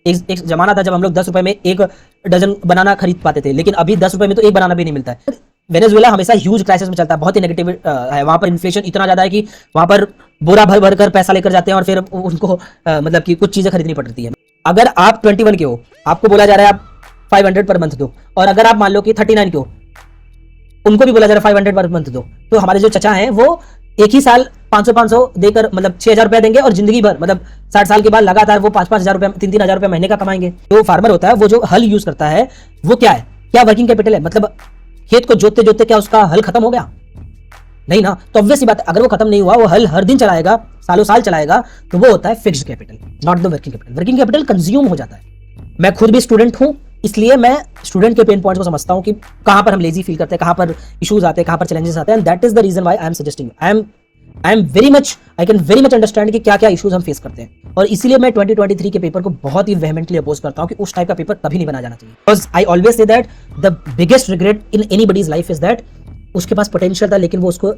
एक जमाना था जब हम लोग 10 रुपए में एक डजन बनाना खरीद पाते थे, लेकिन अभी 10 रुपए में तो एक बनाना भी नहीं मिलता है। वेनेजुएला हमेशा ह्यूज क्राइसिस में चलता है, बहुत ही नेगेटिव है। वहां पर इन्फ्लेशन इतना ज्यादा है कि वहां पर बोरा भर भर कर पैसा लेकर जाते हैं और फिर उनको मतलब कि कुछ चीजें खरीदनी पड़ती है। अगर आप 21 के हो, आपको बोला जा रहा है आप 500 पर मंथ दो, और अगर आप मान लो कि 39 के हो, उनको भी बोला जा रहा है 500 पर मंथ दो, तो हमारे जो चचा हैं वो एक ही साल 500 देकर मतलब 6,000 रुपया देंगे और जिंदगी भर मतलब 60 साल के बाद लगातार वो 5,000 रुपया 3,000 रुपया महीने का कमाएंगे। तो फार्मर होता है वो जो हल यूज करता है वो क्या है, क्या वर्किंग कैपिटल है, मतलब खेत को जोतते जोतते क्या उसका हल खत्म हो गया? नहीं ना। तो ऑब्वियस सी बात है, अगर वो खत्म नहीं हुआ, वो हल हर दिन चलाएगा, सालों साल चलाएगा, तो वो होता है fixed capital, not the working capital. Working capital consume हो जाता है। मैं खुद भी स्टूडेंट हूं, इसलिए मैं स्टूडेंट के पेन पॉइंट्स को समझता हूं कि कहां पर हम लेजी फील करते हैं, कहां पर इश्यूज आते हैं, कहां पर चैलेंजेस आते हैं। And that is the reason why I am suggesting, I can very much understand कि क्या क्या इश्यूज हम फेस करते हैं। और इसीलिए मैं 2023 के पेपर को बहुत ही वेहेमेंटली अपोज करता हूं कि उस टाइप का पेपर कभी नहीं बना जाना चाहिए। Because I always say that the biggest regret in anybody's life is that उसके पास पोटेंशियल था लेकिन वो उसको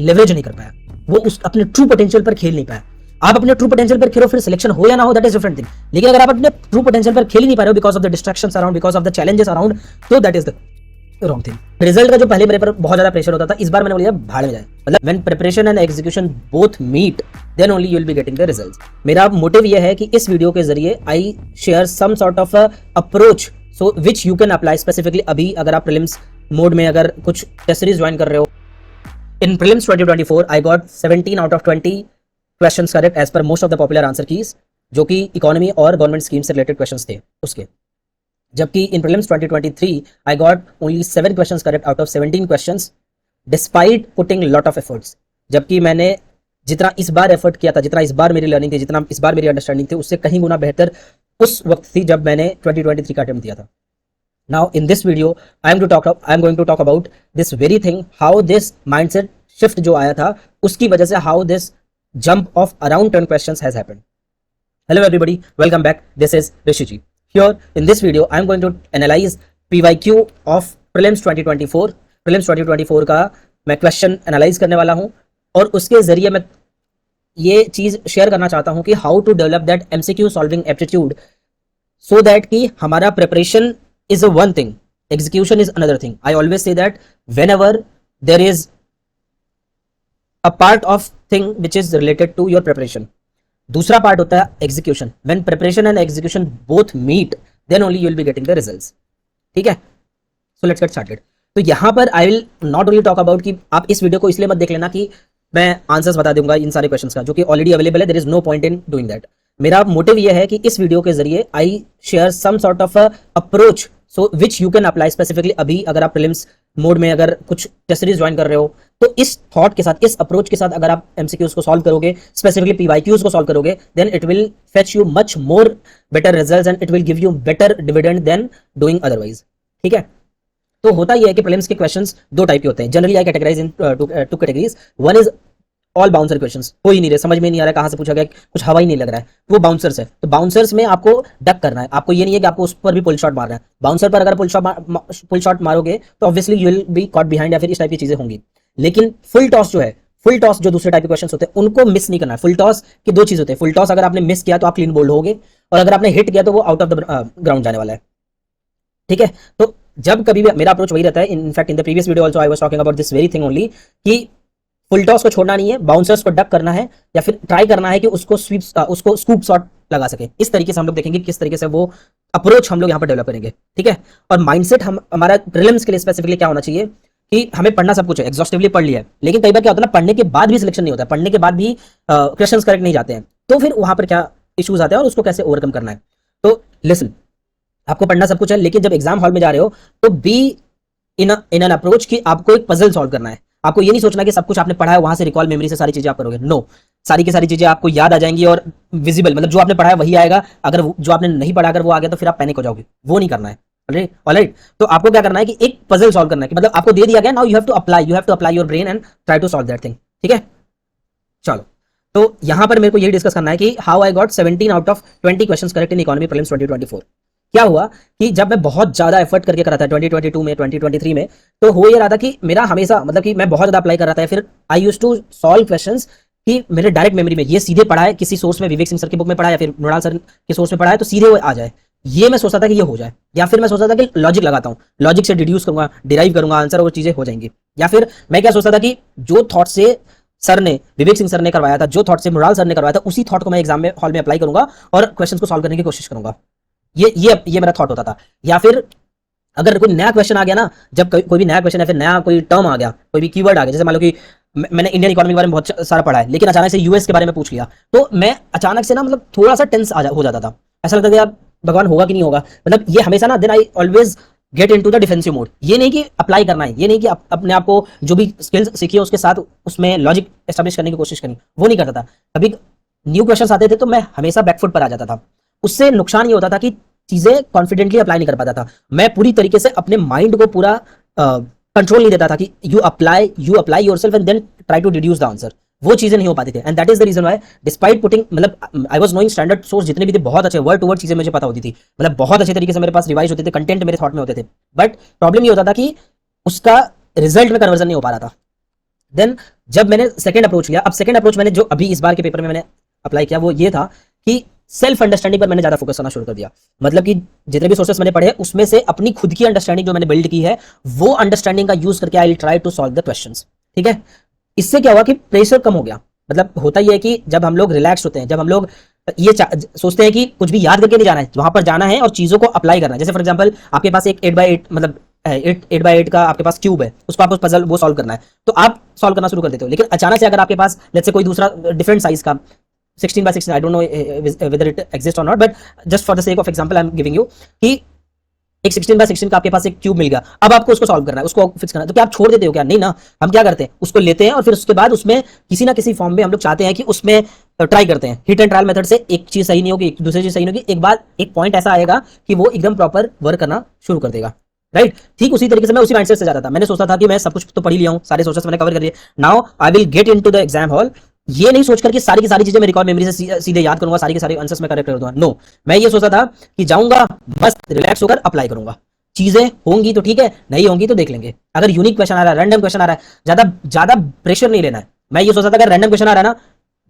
लेवरेज नहीं कर पाया, वो उस अपने ट्रू पोटेंशियल पर खेल नहीं पाया। आप अपने ट्रू पोटेंशियल पर खेलो, फिर सिलेक्शन हो या ना हो, दैट इज डिफरेंट थिंग। लेकिन अगर आप अपने ट्रू पोटेंशियल पर खेल ही नहीं पा रहे हो because of the distractions around, because of the challenges around, तो that is the wrong thing. Result का जो पहले मेरे पर बहुत ज्यादा प्रेशर होता था, इस बार मैंने बोला भाड़ में जाए, मतलब when preparation and execution both meet then only you will be getting the results. मेरा मोटिव यह है कि इस वीडियो के जरिए I share some sort of approach so which you can apply specifically अभी अगर आप प्रीलिम्स मोड में अगर कुछ टेस्ट सीरीज ज्वाइन कर रहे हो। In prelims 2024 I got 17 out of 20 questions correct as per most of the popular answer keys, जो कि इकोनॉमी और गवर्नमेंट स्कीम से रिलेटेड क्वेश्चंस थे उसके। जबकि in prelims 2023 I got only 7 questions correct out of 17 questions despite putting lot of efforts. जबकि मैंने जितना इस बार एफर्ट किया था, जितना इस बार मेरी लर्निंग थी, जितना इस बार मेरी अंडरस्टैंडिंग थी, उससे कहीं गुना बेहतर उस वक्त थी जब मैंने 2023 का अटेम्प्ट दिया था। Now in this video I am going to talk about this very thing, how this mindset shift जो आया था उसकी वजह से how this jump of around 10 questions has happened. Hello everybody, welcome back. This is Rishi ji. Here in this video I am going to analyze PYQ of prelims 2024. prelims 2024 का मैं question analyse करने वाला हूं और उसके जरिए मैं ये चीज शेयर करना चाहता हूं कि how to develop that MCQ solving aptitude so that कि हमारा preparation is a one thing, execution is another thing. I always say that whenever there is a part of thing which is related to your preparation, दूसरा part होता है execution. When preparation and execution both meet, then only you will be getting the results. ठीक है, so let's get started. तो यहाँ पर I will not only talk about कि आप इस वीडियो को इसलिए मत देख लेना कि मैं आंसर्स बता दूंगा इन सारे क्वेश्चंस का, जो कि ऑलरेडी अवेलेबल है, there is no point in doing that. मेरा मोटिव यह है कि इस वीडियो के जरिए I share some sort of approach so which you can apply specifically अभी अगर आप प्रीलिम्स मोड में अगर कुछ टेस्ट सीरीज ज्वाइन कर रहे हो, तो इस थॉट के साथ, इस अप्रोच के साथ अगर आप MCQs को सॉल्व करोगे, स्पेसिफिकली PYQs को सॉल्व करोगे, then it will fetch you much more better results and it will give you better dividend than doing otherwise. ठीक है, तो होता यह है कि प्रीलिम्स के क्वेश्चंस दो टाइप के होते हैं। Generally I categorize in two categories. One is all bouncer questions, हो ही नहीं रहे, समझ में नहीं आ रहा है कहां से पूछा गया, कुछ हवा ही नहीं लग रहा है, वो बाउंसर्स है। तो बाउंसर्स में आपको डक करना है, आपको ये नहीं है कि आपको उस पर भी पुल शॉट मारना है। बाउंसर पर अगर पुल शॉट मारोगे तो obviously you will be caught behind या फिर इस टाइप की चीजें होंगी। लेकिन फुल टॉस जो है, फुल टॉस जो दूसरे टाइप के क्वेश्चंस होते हैं उनको मिस नहीं करना है। फुल टॉस की दो चीज होते हैं, फुल टॉस अगर आपने मिस किया तो आप क्लीन बोल्ड होगे, और अगर आपने हिट किया तो वो आउट ऑफ द ग्राउंड जाने वाला है। ठीक है, तो जब कभी भी मेरा अप्रोच वही रहता है, in fact in the previous video also I was talking about this very thing only, कि फुल टॉस को छोड़ना नहीं है, बाउंसर्स को डक करना है या फिर ट्राई करना है कि उसको स्कूप शॉट लगा सके। इस तरीके से हम लोग देखेंगे किस तरीके से वो अप्रोच हम लोग यहाँ पर डेवलप करेंगे। ठीक है, और माइंडसेट हमारा प्रीलिम्स के लिए स्पेसिफिकली क्या होना चाहिए कि हमें पढ़ना सब कुछ है, एग्जॉस्टिवली पढ़ लिया है, लेकिन कई बार क्या होता है ना, पढ़ने के बाद भी सिलेक्शन नहीं होता है, पढ़ने के बाद भी क्वेश्चंस करेक्ट नहीं जाते हैं, तो फिर वहां पर क्या इश्यूज आते हैं और उसको कैसे ओवरकम करना है। तो लिसन, आपको पढ़ना सब कुछ है, लेकिन जब एग्जाम हॉल में जा रहे हो तो बी इन एन अप्रोच कि आपको एक पजल सॉल्व करना है। आपको ये नहीं सोचना कि सब कुछ आपने पढ़ा है वहां से रिकॉल मेमोरी से सारी चीजें आप करोगे। नो, सारी की सारी चीजें आपको याद आ जाएंगी और विजिबल, मतलब जो आपने पढ़ा है वही आएगा। अगर जो आपने नहीं पढ़ा अगर वो आ गया तो फिर आप पैनिक हो जाओगे, वो नहीं करना है। ऑलराइट, तो आपको क्या करना है कि एक पजल सॉल्व करना है, कि मतलब आपको दे दिया गया, now you have to apply your brain and try to solve that thing. ठीक है, चलो, तो यहां पर मेरे को यही डिस्कस करना है कि how I got 17 out of 20 questions correct in economy prelims 2024। क्या हुआ कि जब मैं बहुत ज्यादा एफर्ट करके कर रहा था 2022 में, 2023 में, तो हो ये रहा था कि मेरा हमेशा मतलब कि मैं बहुत ज्यादा अप्लाई कर रहा था, फिर I used to solve questions कि मेरे डायरेक्ट मेमोरी में ये सीधे पढ़ा है, किसी सोर्स में विवेक सिंह सर की बुक में पढ़ा है या फिर मृणाल सर के सोर्स में पढ़ा है, तो सीधे वो आ जाए। ये मैं सोचता था कि ये हो जाए, या फिर मैं सोचता था कि लॉजिक लगाता हूँ, लॉजिक से डिड्यूस करूंगा, डिराइव करूंगा आंसर, और चीजें हो जाएंगी। या फिर मैं क्या सोचता था कि जो थॉट से सर ने, विवेक सिंह सर ने करवाया था, जो थॉट से मृणाल सर ने करवाया था, उसी थॉट को मैं एग्जाम में हॉल में अप्लाई करूंगा और क्वेश्चन को सॉल्व करने की कोशिश करूंगा। ये मेरा थॉट होता था। या फिर अगर कोई नया क्वेश्चन आ गया ना, जब कोई भी नया क्वेश्चन या फिर नया कोई टर्म आ गया, कोई भी कीवर्ड आ गया, जैसे मान लो कि मैंने इंडियन इकोनॉमी के बारे में बहुत सारा पढ़ा है, लेकिन अचानक से यूएस के बारे में पूछ लिया, तो मैं अचानक से ना मतलब थोड़ा सा टेंस हो जाता था। ऐसा लगता था यार भगवान होगा कि नहीं होगा, मतलब ये हमेशा ना, then I always get into the defensive mode. ये नहीं कि अप्लाई करना है, ये नहीं कि अपने आप को जो भी स्किल्स सीखी है उसके साथ उसमें लॉजिक एस्टेब्लिश करने की कोशिश करनी, वो नहीं करता था। कभी न्यू क्वेश्चन आते थे तो मैं हमेशा बैकफुट पर आ जाता था। उससे नुकसान ये होता था कि चीजें कॉन्फिडेंटली अप्लाई नहीं कर पाता था। मैं पूरी तरीके से अपने माइंड को पूरा कंट्रोल नहीं देता था कि you apply yourself and then try to deduce the answer. वो चीजें नहीं हो पाती थी, and that is the reason why despite putting, मतलब I was knowing standard source जितने भी थे बहुत अच्छे, वर्ड टू वर्ड चीजें मुझे पता होती थी, मतलब बहुत अच्छे तरीके से मेरे पास रिवाइज होते थे, कंटेंट मेरे थॉट में होते थे, बट प्रॉब्लम ये होता था कि उसका रिजल्ट में कन्वर्जन नहीं हो पा रहा था। देन जब मैंने सेकंड अप्रोच लिया, अब सेकंड अप्रोच मैंने जो अभी इस बार के पेपर में मैंने अप्लाई किया वो ये था कि सेल्फ अंडरस्टैंडिंग पर मैंने ज्यादा फोकस करना शुरू कर दिया। मतलब कि जितने भी सोर्सेस मैंने पढ़े उसमें से अपनी खुद की अंडरस्टैंडिंग जो मैंने बिल्ड की है, वो अंडरस्टैंडिंग का यूज करके I will try to solve the questions. ठीक है, इससे क्या हुआ कि प्रेशर कम हो गया। मतलब होता ही है कि जब हम लोग रिलैक्स होते हैं, जब हम लोग ये सोचते हैं कि कुछ भी याद करके नहीं जाना है, वहां पर जाना है और चीजों को अप्लाई करना है। जैसे फॉर एग्जाम्पल आपके पास एक 8x8 मतलब 8x8 का आपके पास क्यूब है, उसको आपको पजल वो सॉल्व करना है, तो आप सॉल्व करना शुरू कर देते हो। लेकिन अचानक से अगर आपके पास लेट्स से कोई दूसरा डिफरेंट साइज का 16x16, I don't know whether it exists or not, but just for the sake of example I'm giving you कि एक 16x16 का आपके पास एक क्यूब मिल गया, अब आपको उसको सॉल्व करना है, उसको फिक्स करना है, तो क्या आप छोड़ देते हो? क्या नहीं ना, हम क्या करते हैं, उसको लेते हैं और फिर उसके बाद उसमें किसी ना किसी फॉर्म में हम लोग चाहते हैं कि उसमें ट्राई करते हैं। हिट एंड ट्रायल मेथड से एक चीज सही नहीं होगी, एक दूसरी चीज सही नहीं होगी, एक बार एक पॉइंट ऐसा आएगा कि वो एकदम प्रॉपर वर्क करना शुरू कर देगा। राइट, ठीक उसी तरीके से मैं उसी माइंडसेट से जाता था। मैंने सोचा था कि मैं सब कुछ तो पढ़ ही लिया हूं, सारे सोर्सेस मैंने कवर कर लिए, now I will get into the exam hall. ये नहीं सोचकर कि सारी की सारी चीजें मैं रिकॉर्ड मेमोरी से सीधे याद करूंगा, सारी के सारे आंसर्स में करेक्ट कर दूंगा। नो, मैं ये सोचा था कि जाऊंगा बस रिलैक्स होकर अप्लाई करूंगा, चीजें होंगी तो ठीक है, नहीं होंगी तो देख लेंगे। अगर यूनिक क्वेश्चन आ रहा है, रैंडम क्वेश्चन आ रहा है, ज्यादा ज्यादा प्रेशर नहीं लेना है। मैं ये सोचा था अगर रैंडम क्वेश्चन आ रहा है ना,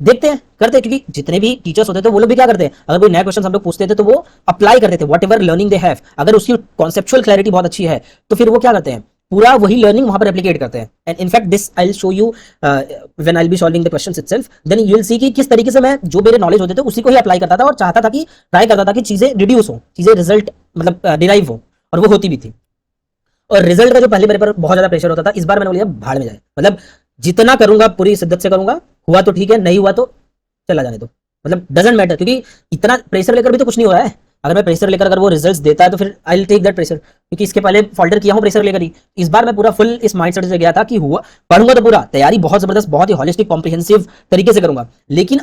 देखते हैं, करते हैं, क्योंकि जितने भी टीचर्स होते थे वो लोग भी क्या करते हैं, अगर कोई नया क्वेश्चन हम लोग पूछते थे तो वो अप्लाई करते थे what ever learning they have. अगर उसकी कॉन्सेप्चुअल क्लैरिटी बहुत अच्छी है तो फिर वो क्या करते हैं, पूरा वही लर्निंग वहां पर रेप्लिकेट करते हैं। And in fact this I will show you when I will be solving the questions itself, then you will see कि किस तरीके से मैं जो मेरे नॉलेज होते थे उसी को ही अप्लाई करता था और चाहता था कि ट्राई करता था कि चीजें रिड्यूस हो, चीजें रिजल्ट मतलब डिराइव हो, और वो होती भी थी। और रिजल्ट का जो पहले मेरे पर बहुत ज्यादा प्रेशर होता था, इस बार मैंने बोला भाड़ में जाए, मतलब जितना करूंगा पूरी शिद्दत से करूंगा, हुआ तो ठीक है, नहीं हुआ तो चला जाने दो, मतलब डजंट मैटर, क्योंकि इतना प्रेशर लेकर भी तो कुछ नहीं हो रहा है। अगर मैं प्रेशर लेकर अगर वो रिजल्ट्स देता है तो फिर I will take that pressure, क्योंकि इसके पहले फॉल्टर किया हूं प्रेशर लेकर ही। इस बार मैं पूरा फुल इस माइंडसेट से गया था कि हुआ पढ़ूंगा तो पूरा, तैयारी बहुत जबरदस्त, बहुत ही हॉलिस्टिक कॉम्प्रिहेंसिव तरीके से करूंगा, लेकिन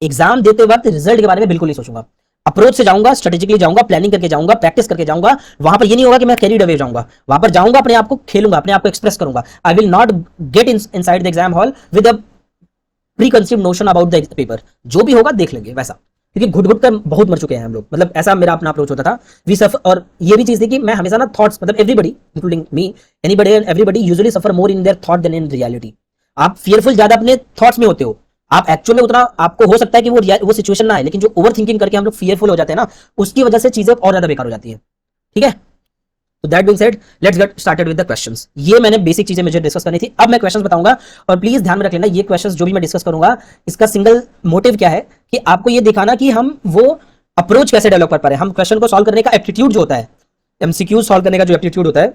एग्जाम देते वक्त रिजल्ट के बारे में बिल्कुल नहीं सोचूंगा। अप्रोच से जाऊंगा, स्ट्रेटेजिकली जाऊंगा, प्लानिंग करके जाऊंगा, प्रैक्टिस करके जाऊंगा। वहां पर ये नहीं होगा कि मैं कैरीड अवे जाऊंगा, वहां पर जाऊंगा अपने आप को खेलूंगा, अपने आप को एक्सप्रेस करूंगा। I will not get inside the exam hall with a pre conceive notion about the paper, जो भी होगा देख लेंगे वैसा, क्योंकि घुट घुट कर बहुत मर चुके हैं हम लोग, मतलब ऐसा मेरा अपना अप्रोच होता था। वी सफर, और ये भी चीज थी कि मैं हमेशा ना थॉट्स, मतलब everybody including me, anybody and everybody usually suffer more in their thought than in reality. आप फियरफुल ज्यादा अपने थॉट्स में होते हो, आप एक्चुअल में उतना आपको हो सकता है कि वो सिचुएशन ना आए, लेकिन जो ओवर थिंकिंग करके हम लोग फियरफुल हो जाते हैं ना, उसकी वजह से चीजें और ज्यादा बेकार हो जाती है। ठीक है, तो that being said let's get started with the questions. ये मैंने बेसिक चीजें मुझे डिस्कस करनी थी, अब मैं क्वेश्चंस बताऊंगा, और प्लीज ध्यान में रख लेना ये क्वेश्चंस जो भी मैं डिस्कस करूंगा, इसका सिंगल मोटिव क्या है कि आपको ये दिखाना कि हम वो अप्रोच कैसे डेवलप कर पा रहे हैं, हम क्वेश्चन को सॉल्व करने का एप्टीट्यूड जो होता है, एमसीक्यू सॉल्व करने का जो एप्टीट्यूड होता है,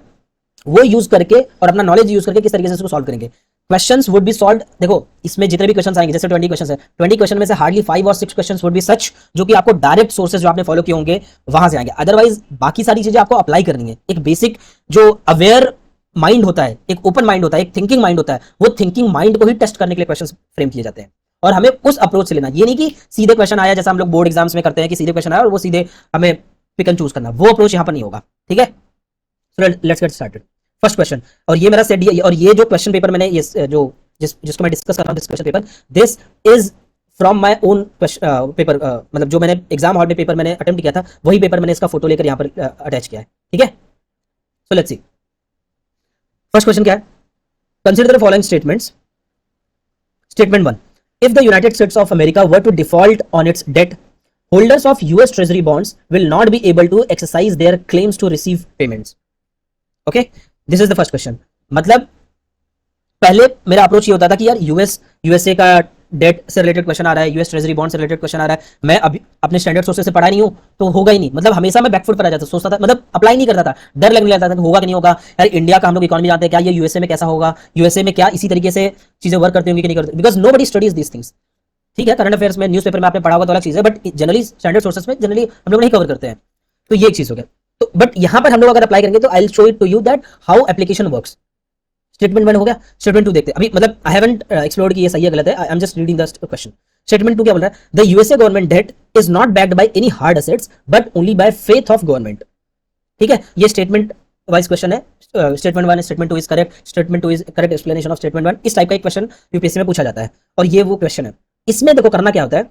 वो यूज करके और अपना नॉलेज यूज करके किस तरीके से इसको सॉल्व करेंगे। क्वेश्चंस वुड बी सॉल्व्ड, देखो इसमें जितने भी क्वेश्चंस आएंगे, जैसे 20 क्वेश्चंस है, 20 क्वेश्चन में से हार्डली 5 और 6 क्वेश्चंस वुड बी सच जो कि आपको डायरेक्ट सोर्सेज जो आपने फॉलो किए होंगे वहां से आएंगे। अदरवाइज बाकी सारी चीजें आपको अप्लाई करनी है। एक बेसिक जो अवेयर माइंड होता है, एक ओपन माइंड होता है, एक थिंकिंग माइंड होता है, वो थिंकिंग माइंड को ही टेस्ट करने के लिए क्वेश्चन फ्रेम किए जाते हैं, और हमें उस अप्रोच से लेना। ये नहीं कि सीधे क्वेश्चन आया, जैसा हम लोग बोर्ड एग्जाम्स में करते हैं कि सीधे क्वेश्चन आया और वो सीधे हमें पिक एंड चूज करना, वो अप्रोच यहां पर नहीं होगा। ठीक है, so let's get started. First question, और ये मेरा सेट, और ये जो क्वेश्चन पेपर मैंने जो जिसको मैं डिस्कस कर रहा हूं, this question paper, this is from my own paper, मतलब जो मैंने एग्जाम हॉल में पेपर मैंने अटेम्प्ट किया था, वही पेपर मैंने इसका फोटो लेकर यहां पर अटैच किया है। ठीक है, so let's see first question क्या है। Consider the following statements. Statement 1, If the United States of America were to default on its debt, holders of US Treasury bonds will not be able to exercise their claims to receive payments. Okay, this is the first question. मतलब पहले मेरा approach ये होता था कि यार USA का date से रिलेटेड क्वेश्चन आ रहा है, यूएस ट्रेजरी बॉन्ड से रिलेटेड क्वेश्चन आ रहा है, मैं अभी अपने स्टैंडर्ड सोर्सेस से पढ़ा नहीं हूं तो होगा ही नहीं, मतलब हमेशा मैं बैकफुट पर आ जाता, सोचता था, मतलब अप्लाई नहीं करता था, डर लगने लगता था कि होगा कि नहीं होगा यार, इंडिया का हम लोग इकोनॉमी जानते हैं, क्या ये यूएसए में कैसा होगा, यूएसए में क्या इसी तरीके से चीजें वर्क करती होंगी कि नहीं करती, because nobody studies these things. ठीक है, करंट अफेयर्स में न्यूज़पेपर में आपने पढ़ा होगा तो अलग चीज है, बट जनरली स्टैंडर्ड सोर्सेस में जनरली हम लोग नहीं कवर करते हैं, तो ये एक चीज हो गया. तो बट यहां पर हम लोग अगर अप्लाई करेंगे तो I will show it to you that how application works. Statement 1 हो गया, स्टेटमेंट 2 देखते हैं अभी, मतलब आई हैवंट एक्सप्लोर्ड कि ये सही है गलत है, I am just reading the question. Statement 2 क्या बोल रहा है? The USA government debt is not backed by any hard assets but only by faith of government. ठीक है, ये स्टेटमेंट वाइज क्वेश्चन है. Statement 1 statement 2 is correct, statement 2 is correct explanation of statement 1. इस type का एक question UPSC में पूछा जाता है और ये वो क्वेश्चन है. इसमें देखो करना क्या होता है,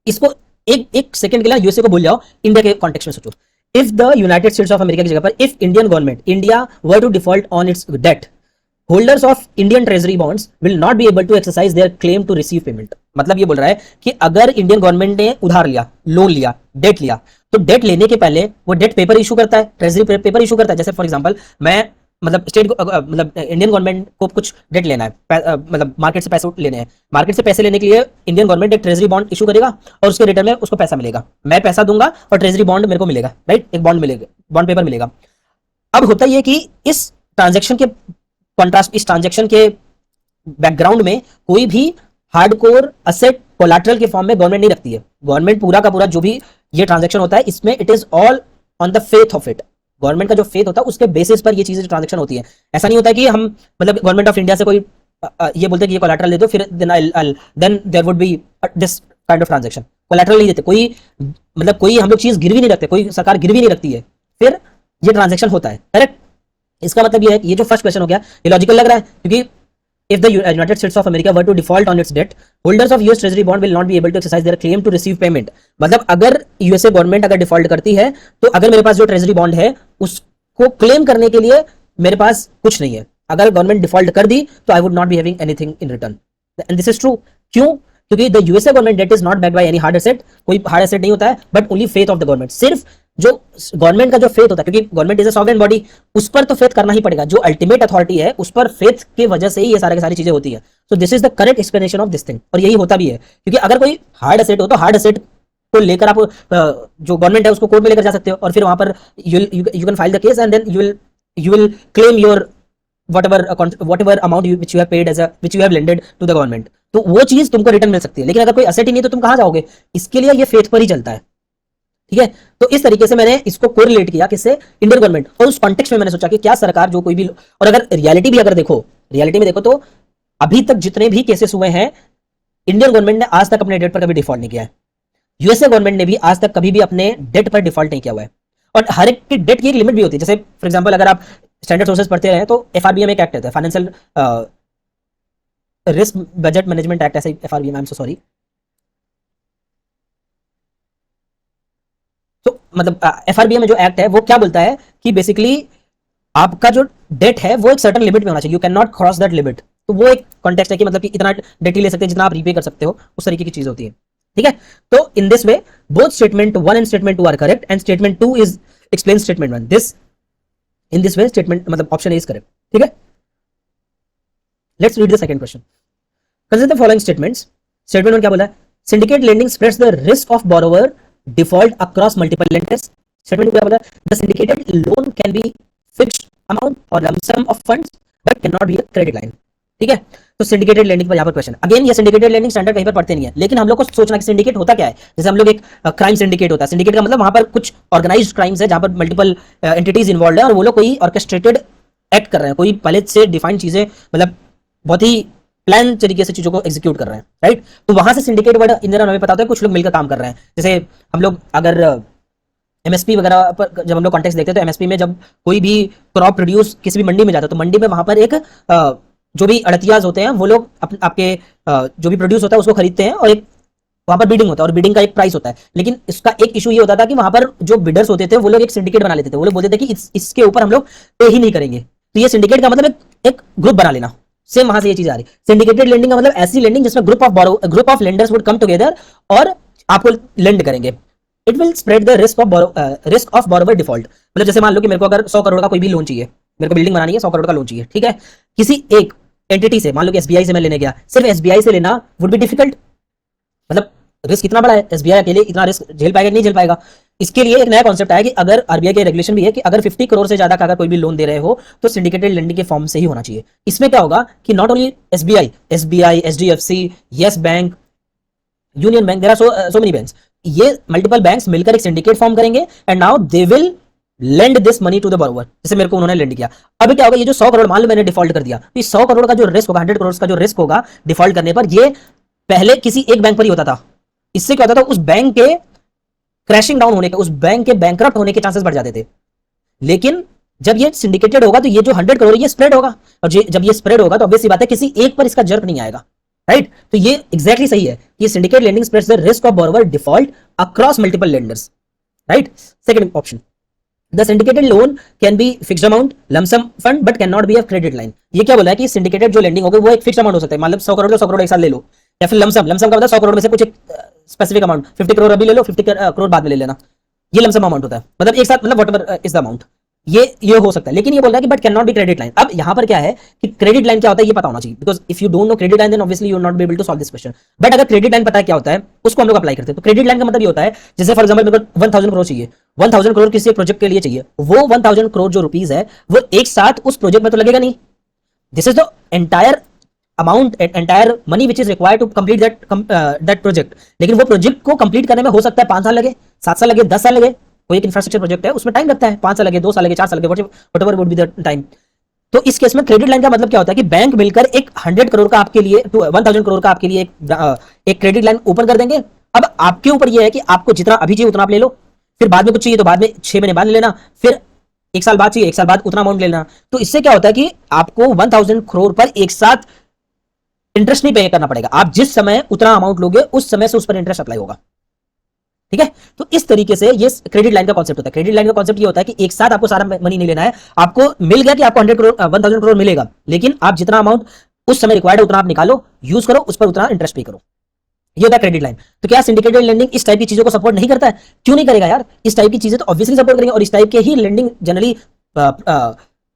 इसको एक सेकंड के लिए यूएसए को भूल जाओ, इंडिया के कॉन्टेक्स्ट में सोचो. If the United States of America की जगह पर if Indian government India were to default on its debt, holders of Indian treasury bonds will not be able to exercise their claim to receive payment. मतलब ये बोल रहा है कि अगर इंडियन गवर्नमेंट ने उधार लिया, लोन लिया, डेट लिया, तो डेट लेने के पहले वो डेट पेपर इशू करता है, ट्रेजरी पेपर इशू करता है. जैसे फॉर एग्जांपल मैं मतलब मतलब इंडियन गवर्नमेंट को कुछ डेट लेना है, मतलब मार्केट से पैसे लेने हैं, मार्केट से पैसे लेने के लिए इंडियन गवर्नमेंट एक ट्रेजरी बॉन्ड इशू करेगा और उसके रिटर्न में उसको पैसा मिलेगा, मैं पैसा दूंगा और ट्रेजरी बॉन्ड मेरे को मिलेगा, राइट, एक बॉन्ड मिलेगा, बॉन्ड पेपर मिलेगा. अब होता यह कि इस ट्रांजेक्शन के कॉन्ट्रास्ट, इस ट्रांजेक्शन के बैकग्राउंड में कोई भी हार्डकोर असेट कोलैटरल के फॉर्म में गवर्नमेंट नहीं रखती है. गवर्नमेंट पूरा का पूरा जो भी ये ट्रांजेक्शन होता है इसमें it is all on the faith of it. Government का जो फेथ होता है उसके बेसिस पर ये चीजें ट्रांजेक्शन होती है. ऐसा नहीं होता कि हम मतलब गवर्नमेंट ऑफ इंडिया से कोई ये बोलते कि ये कोलैटरल दे दो फिर then there would be this kind of transaction. Collateral नहीं देते, कोई मतलब कोई हम लोग चीज गिरवी नहीं रखते, कोई सरकार गिरवी नहीं रखती है, फिर ये ट्रांजेक्शन होता है. करेक्ट. इसका मतलब ये है कि ये जो फर्स्ट क्वेश्चन हो गया ये लॉजिकल लग रहा है, क्योंकि if the United States of America were to default on its debt, holders of US Treasury bond will not be able to exercise their claim to receive payment. मतलब अगर USA government अगर default करती है तो अगर मेरे पास जो treasury bond है उसको क्लेम करने के लिए मेरे पास कुछ नहीं है. अगर गवर्नमेंट डिफॉल्ट कर दी तो I would not be having anything in return. And this is true. क्यों? क्योंकि the USA government debt is not backed by any hard asset, कोई हार्ड एसेट नहीं होता है, but only faith of the government. सिर्फ जो government का जो फेथ होता है, क्योंकि government is a sovereign body, उस पर तो फेथ करना ही पड़ेगा, जो अल्टीमेट अथॉरिटी है उस पर फेथ की वजह से ही ये सारी चीजें होती है. So this is the correct explanation of this thing, और यही होता भी है. क्योंकि अगर कोई हार्ड एसेट हो तो हार्ड एसेट को लेकर आप जो गवर्नमेंट है उसको कोर्ट में लेकर जा सकते हो और फिर वहां पर you can file the case and then you will claim your whatever amount which you have paid which you have lended to the government. तो वो चीज तुमको रिटर्न मिल सकती है. लेकिन अगर कोई एसेट ही नहीं तो तुम कहां जाओगे? इसके लिए ये फेथ पर ही चलता है. ठीक है, तो इस तरीके से मैंने इसको कोरिलेट किया किससे? Indian government. और उस कॉन्टेक्स्ट में मैंने सोचा कि क्या सरकार जो कोई भी, और अगर रियलिटी भी अगर देखो, रियलिटी में देखो तो अभी तक जितने भी केसेस हुए हैं इंडियन गवर्नमेंट ने आज तक अपने डेट पर कभी डिफॉल्ट नहीं किया है. यूएसए गवर्नमेंट ने भी आज तक कभी भी अपने डेट पर डिफॉल्ट नहीं किया हुआ है. और हर एक की डेट की एक लिमिट भी होती है. जैसे फॉर एग्जांपल अगर आप स्टैंडर्ड सोर्सेस पढ़ते रहे तो एफआरबीएम एक एक्ट है, financial risk budget management act, ऐसे FRBM, I am so sorry. तो मतलब एफआरबीएम में जो एक्ट है वो क्या बोलता है कि बेसिकली आपका जो डेट है वो एक सर्टेन लिमिट में होना चाहिए, you can not cross that limit. तो वो एक कॉन्टेक्स्ट है कि मतलब कि इतना डेट ही ले सकते हैं जितना आप रीपे कर सकते हो, उस तरीके की चीज होती है. ठीक है, तो in this way both statement 1 and statement 2 are correct and statement 2 is explain statement 1. This in this way statement मतलब ऑप्शन ए इज करेक्ट. ठीक है, let's read the second question. Consider the following statements. Statement 1 क्या बोला है? Syndicate lending spreads the risk of borrower default across multiple lenders. Statement 2 क्या बोला है? The syndicated loan can be fixed amount और lump sum of funds but can not be a credit line. ठीक है, तो सिंडिकेटेड लेंडिंग पर यहाँ पर क्वेश्चन. अगेन ये सिंडिकेटेड लेंडिंग स्टैंडर्ड कहीं पर पढ़ते नहीं है, लेकिन हम लोग को सोचना कि सिंडिकेट होता क्या है. जैसे हम लोग एक क्राइम सिंडिकेट होता है. सिंडिकेट का मतलब वहां पर कुछ ऑर्गेनाइज्ड क्राइम्स है जहां पर मल्टीपल एंटिटीज इन्वॉल्व है और वो लोग कोई ऑर्केस्ट्रेटेड एक्ट कर रहे हैं, कोई पहले से डिफाइंड चीजें मतलब बहुत ही प्लान तरीके से चीजों को एग्जीक्यूट कर रहे हैं, राइट. तो वहां से सिंडिकेट वर्ड इन जनरल हमें पता होता है कुछ लोग मिलकर काम कर रहे हैं. जैसे हम लोग अगर एमएसपी वगैरह पर जब हम लोग कॉन्टेक्स्ट देखते हैं तो एमएसपी में जब कोई भी क्रॉप प्रोड्यूस किसी भी मंडी में जाता है तो मंडी में वहां पर एक जो भी अड़तियाज होते हैं वो लोग आपके जो भी प्रोड्यूस होता है उसको खरीदते हैं और एक वहां पर बिडिंग होता है और बिडिंग का एक प्राइस होता है. लेकिन इसका एक इशू ये होता था कि वहां पर जो बिडर्स होते थे वो लोग एक सिंडिकेट बना लेते थे. वो लोग बोलते थे कि इसके ऊपर हम लोग पे ही नहीं करेंगे. तो ये सिंडिकेट का मतलब एक ग्रुप बना लेना. सेम वहां से ये चीज आ रही है। सिंडिकेटेड लेंडिंग का मतलब ऐसी लेंडिंग जिसमें group of lenders would come together और आपको लेंड करेंगे। It will spread the risk of borrower default. मतलब जैसे मान लो कि मेरे को अगर 100 करोड़ का कोई भी लोन चाहिए, मेरे को बिल्डिंग बनानी है, 100 करोड़ का लोन चाहिए, ठीक है, किसी एक एंटिटी से, मान लो कि एसबीआई से मैं लेने गया, सिर्फ एसबीआई से लेना वुड बी डिफिकल्ट, मतलब रिस्क इतना बड़ा है, एसबीआई अकेले इतना रिस्क झेल पाएगा नहीं झेल पाएगा। इसके लिए एक नया कॉन्सेप्ट आया कि अगर आरबीआई के रेगुलेशन भी है कि अगर 50 करोड़ से ज्यादा का अगर कोई भी लोन दे रहे हो तो सिंडिकेटेड लेंडिंग के फॉर्म से ही होना चाहिए। इसमें क्या होगा कि not only SBI, HDFC, Yes Bank, Union Bank, there are so many banks, ये मल्टीपल बैंक्स मिलकर एक सिंडिकेट फॉर्म करेंगे and now they will lend this money to the borrower. जैसे मेरे को उन्होंने लेंड किया, अब क्या होगा, ये जो 100 करोड़ मान लो मैंने डिफॉल्ट कर दिया, तो 100 करोड़ का जो रिस्क होगा, 100 करोड़ का जो रिस्क होगा डिफॉल्ट करने पर, ये पहले किसी एक बैंक पर ही होता था। इससे क्या होता था, उस बैंक के क्रैशिंग डाउन होने के, उस बैंक के बैंकरप्ट होने के चांसेस बढ़ जाते थे। लेकिन जब ये सिंडिकेटेड होगा तो ये जो 100 करोड़ ये स्प्रेड होगा, और जब ये स्प्रेड होगा तो ऑब्वियस सी बात है किसी एक पर इसका जर्क नहीं आएगा, राइट। तो ये एग्जैक्टली सही है, ये syndicate lending spreads the risk of borrower default across multiple lenders, right. Second option, the syndicated loan can be fixed amount lump sum fund but can not be a credit line. ये क्या बोला है कि syndicated जो lending होगी वो एक fixed amount हो सकता है, मतलब 100 करोड़ तो 100 करोड़ एक साथ ले लो, या फिर लमसम का मतलब 100 करोड़ में से कुछ एक स्पेसिफिक अमाउंट, 50 करोड़ अभी ले लो, 50 करोड़ बाद में ले लेना, ये लमसम अमाउंट होता है, मतलब एक साथ, मतलब व्हाटएवर इज द अमाउंट, ये हो सकता है। लेकिन ये बोल रहा है कि but can not B credit line. अब यहां पर क्या है कि क्रेडिट लाइन क्या होता है ये पता होना चाहिए, because if you don't know credit line then obviously you will not be able to solve this question. But अगर क्रेडिट लाइन पता है क्या होता है उसको हम लोग अप्लाई करते हैं। तो क्रेडिट लाइन का मतलब ये होता है, जैसे फॉर एग्जांपल मेरे को 1000 करोड़ चाहिए, 1000 करोड़ किसी प्रोजेक्ट के लिए चाहिए, वो 1000 करोड़ जो रुपीज है वो एक साथ उस प्रोजेक्ट में तो लगेगा नहीं। This is the entire amount, entire money which is required to complete that project. लेकिन वो प्रोजेक्ट को कंप्लीट करने में हो सकता है 5 साल लगे, 7 साल लगे, 10 साल लगे। कोई एक इंफ्रास्ट्रक्चर प्रोजेक्ट है उसमें टाइम लगता है, 5 साल लगे, 2 साल लगे, 4 साल लगे, whatever would be the time. तो इस केस में क्रेडिट लाइन का मतलब क्या होता है कि बैंक मिलकर एक 100 करोड़ का आपके लिए, 1000 करोड़ का आपके लिए एक क्रेडिट लाइन ओपन कर देंगे। अब आपके ऊपर यह है कि आपको जितना अभी चाहिए उतना आप ले लो, फिर बाद में कुछ चाहिए तो बाद में 6 महीने बाद ले लेना, फिर 1 साल बाद चाहिए 1 साल बाद उतना अमाउंट ले लेना। तो इससे क्या होता है कि आपको 1000 करोड़ पर एक साथ इंटरेस्ट नहीं पे करना पड़ेगा, आप जिस समय उतना अमाउंट लोगे उस समय से उस पर इंटरेस्ट अप्लाई होगा, ठीक है। तो इस तरीके से ये क्रेडिट लाइन का कॉन्सेप्ट होता है। क्रेडिट लाइन का कॉन्सेप्ट ये होता है कि एक साथ आपको सारा मनी नहीं लेना है, आपको मिल गया कि आपको 1000 करोड़ मिलेगा, लेकिन आप जितना अमाउंट उस समय रिक्वायर्ड है उतना आप निकालो, यूज करो, उस पर उतना इंटरेस्ट पे करो, ये होता है क्रेडिट लाइन। तो क्या सिंडिकेटेड लेंडिंग इस टाइप की चीजों को सपोर्ट नहीं करता है? क्यों नहीं करेगा यार, इस टाइप की चीजें तो ऑब्वियसली सपोर्ट करेंगे, और इस टाइप के ही लेंडिंग जनरली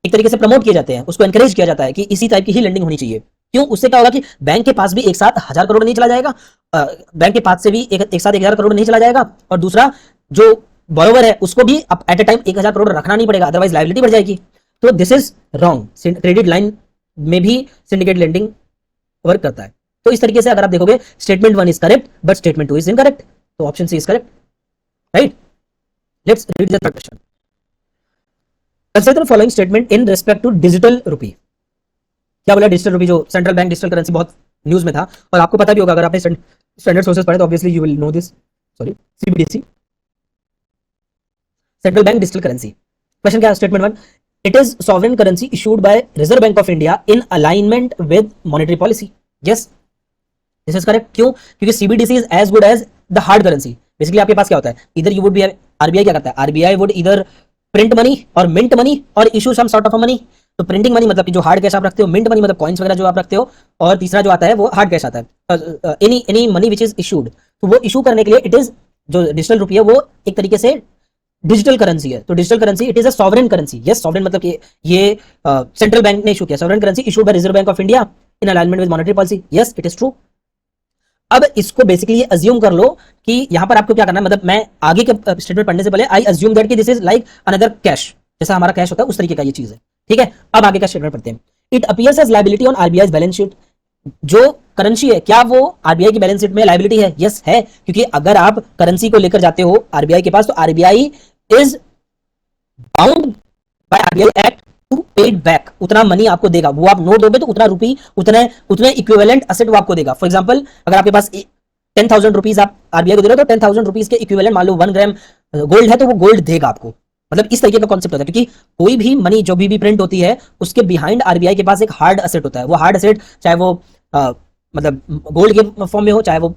एक तरीके से प्रमोट किए जाते हैं, उसको एनकरेज किया जाता है कि इसी टाइप की ही लेंडिंग होनी चाहिए। क्यों? उससे क्या होगा कि बैंक के पास भी एक साथ 1000 करोड़ नहीं चला जाएगा, बैंक के पास से भी एक साथ 1000 करोड़ नहीं चला जाएगा, और दूसरा जो बॉरोवर है उसको भी एट ए टाइम 1000 करोड़ रखना नहीं पड़ेगा, अदरवाइज लायबिलिटी बढ़ जाएगी। तो this is wrong. Credit line में भी सिंडिकेट लेंडिंग वर्क करता है। तो इस तरीके से अगर आप देखोगे statement 1 is correct but statement 2 is incorrect, तो option C is correct, right. Let's read the third question. Consider following statement in respect to digital rupee. क्या बोला? डिजिटल रुपी जो सेंट्रल बैंक डिजिटल करेंसी बहुत news में था, और आपको पता भी होगा अगर आपने स्टैंडर्ड सोर्सेस पढ़े तो obviously you will know this. Sorry, CBDC, central bank digital currency. Question क्या है? Statement 1, it is sovereign currency issued by reserve bank of India in alignment with monetary policy. Yes, this is correct. क्यों? क्योंकि CBDC is as good as the hard currency. Basically आपके पास क्या होता है, इधर यू वुड बी, आरबीआई क्या करता है, आरबीआई वुड इधर प्रिंट मनी और मिंट मनी और issue some sort of money. तो प्रिंटिंग मनी मतलब कि जो हार्ड कैश आप रखते हो, मिंट मनी मतलब कॉइन्स वगैरह जो आप रखते हो, और तीसरा जो आता है वो हार्ड कैश आता है, any money which is issued. तो वो इशू करने के लिए इट इज, जो डिजिटल रुपया है वो एक तरीके से डिजिटल करेंसी है। तो digital currency it is a sovereign currency. Yes, sovereign मतलब कि ये सेंट्रल बैंक ने इशू किया। Sovereign currency issued by reserve bank of India in alignment with monetary policy. Yes, it is true. अब इसको basically ये अज्यूम कर लो कि यहां पर आपको क्या करना है, मतलब मैं आगे के स्टेटमेंट पढ़ने से पहले आई अज्यूम दैट कि this is like another cash, जैसा हमारा कैश होता है उस तरीके का ये चीज है, ठीक है। अब आगे का स्टेटमेंट पढ़ते हैं। It appears as liability on RBI balance sheet. जो करेंसी है क्या वो आरबीआई की बैलेंस शीट में लायबिलिटी है? यस है, क्योंकि अगर आप करेंसी को लेकर जाते हो आरबीआई के पास तो RBI is bound by RBI act to paid back. उतना मनी आपको देगा, वो आप नोट दोगे तो उतना रुपी, उतने इक्विवेलेंट असेट वो आपको देगा। फॉर एग्जांपल अगर आपके पास 10,000 रुपीज आप आरबीआई को दे रहे हो तो 10,000 रुपीज के इक्विवेलेंट मान लो 1 ग्राम गोल्ड है तो वो गोल्ड देगा आपको। मतलब इस तरीके का कॉन्सेप्ट होता है, क्योंकि कोई भी मनी जो भी प्रिंट होती है उसके बिहाइंड आरबीआई के पास एक हार्ड असेट होता है। वो हार्ड असेट चाहे वो मतलब गोल्ड के फॉर्म में हो, चाहे वो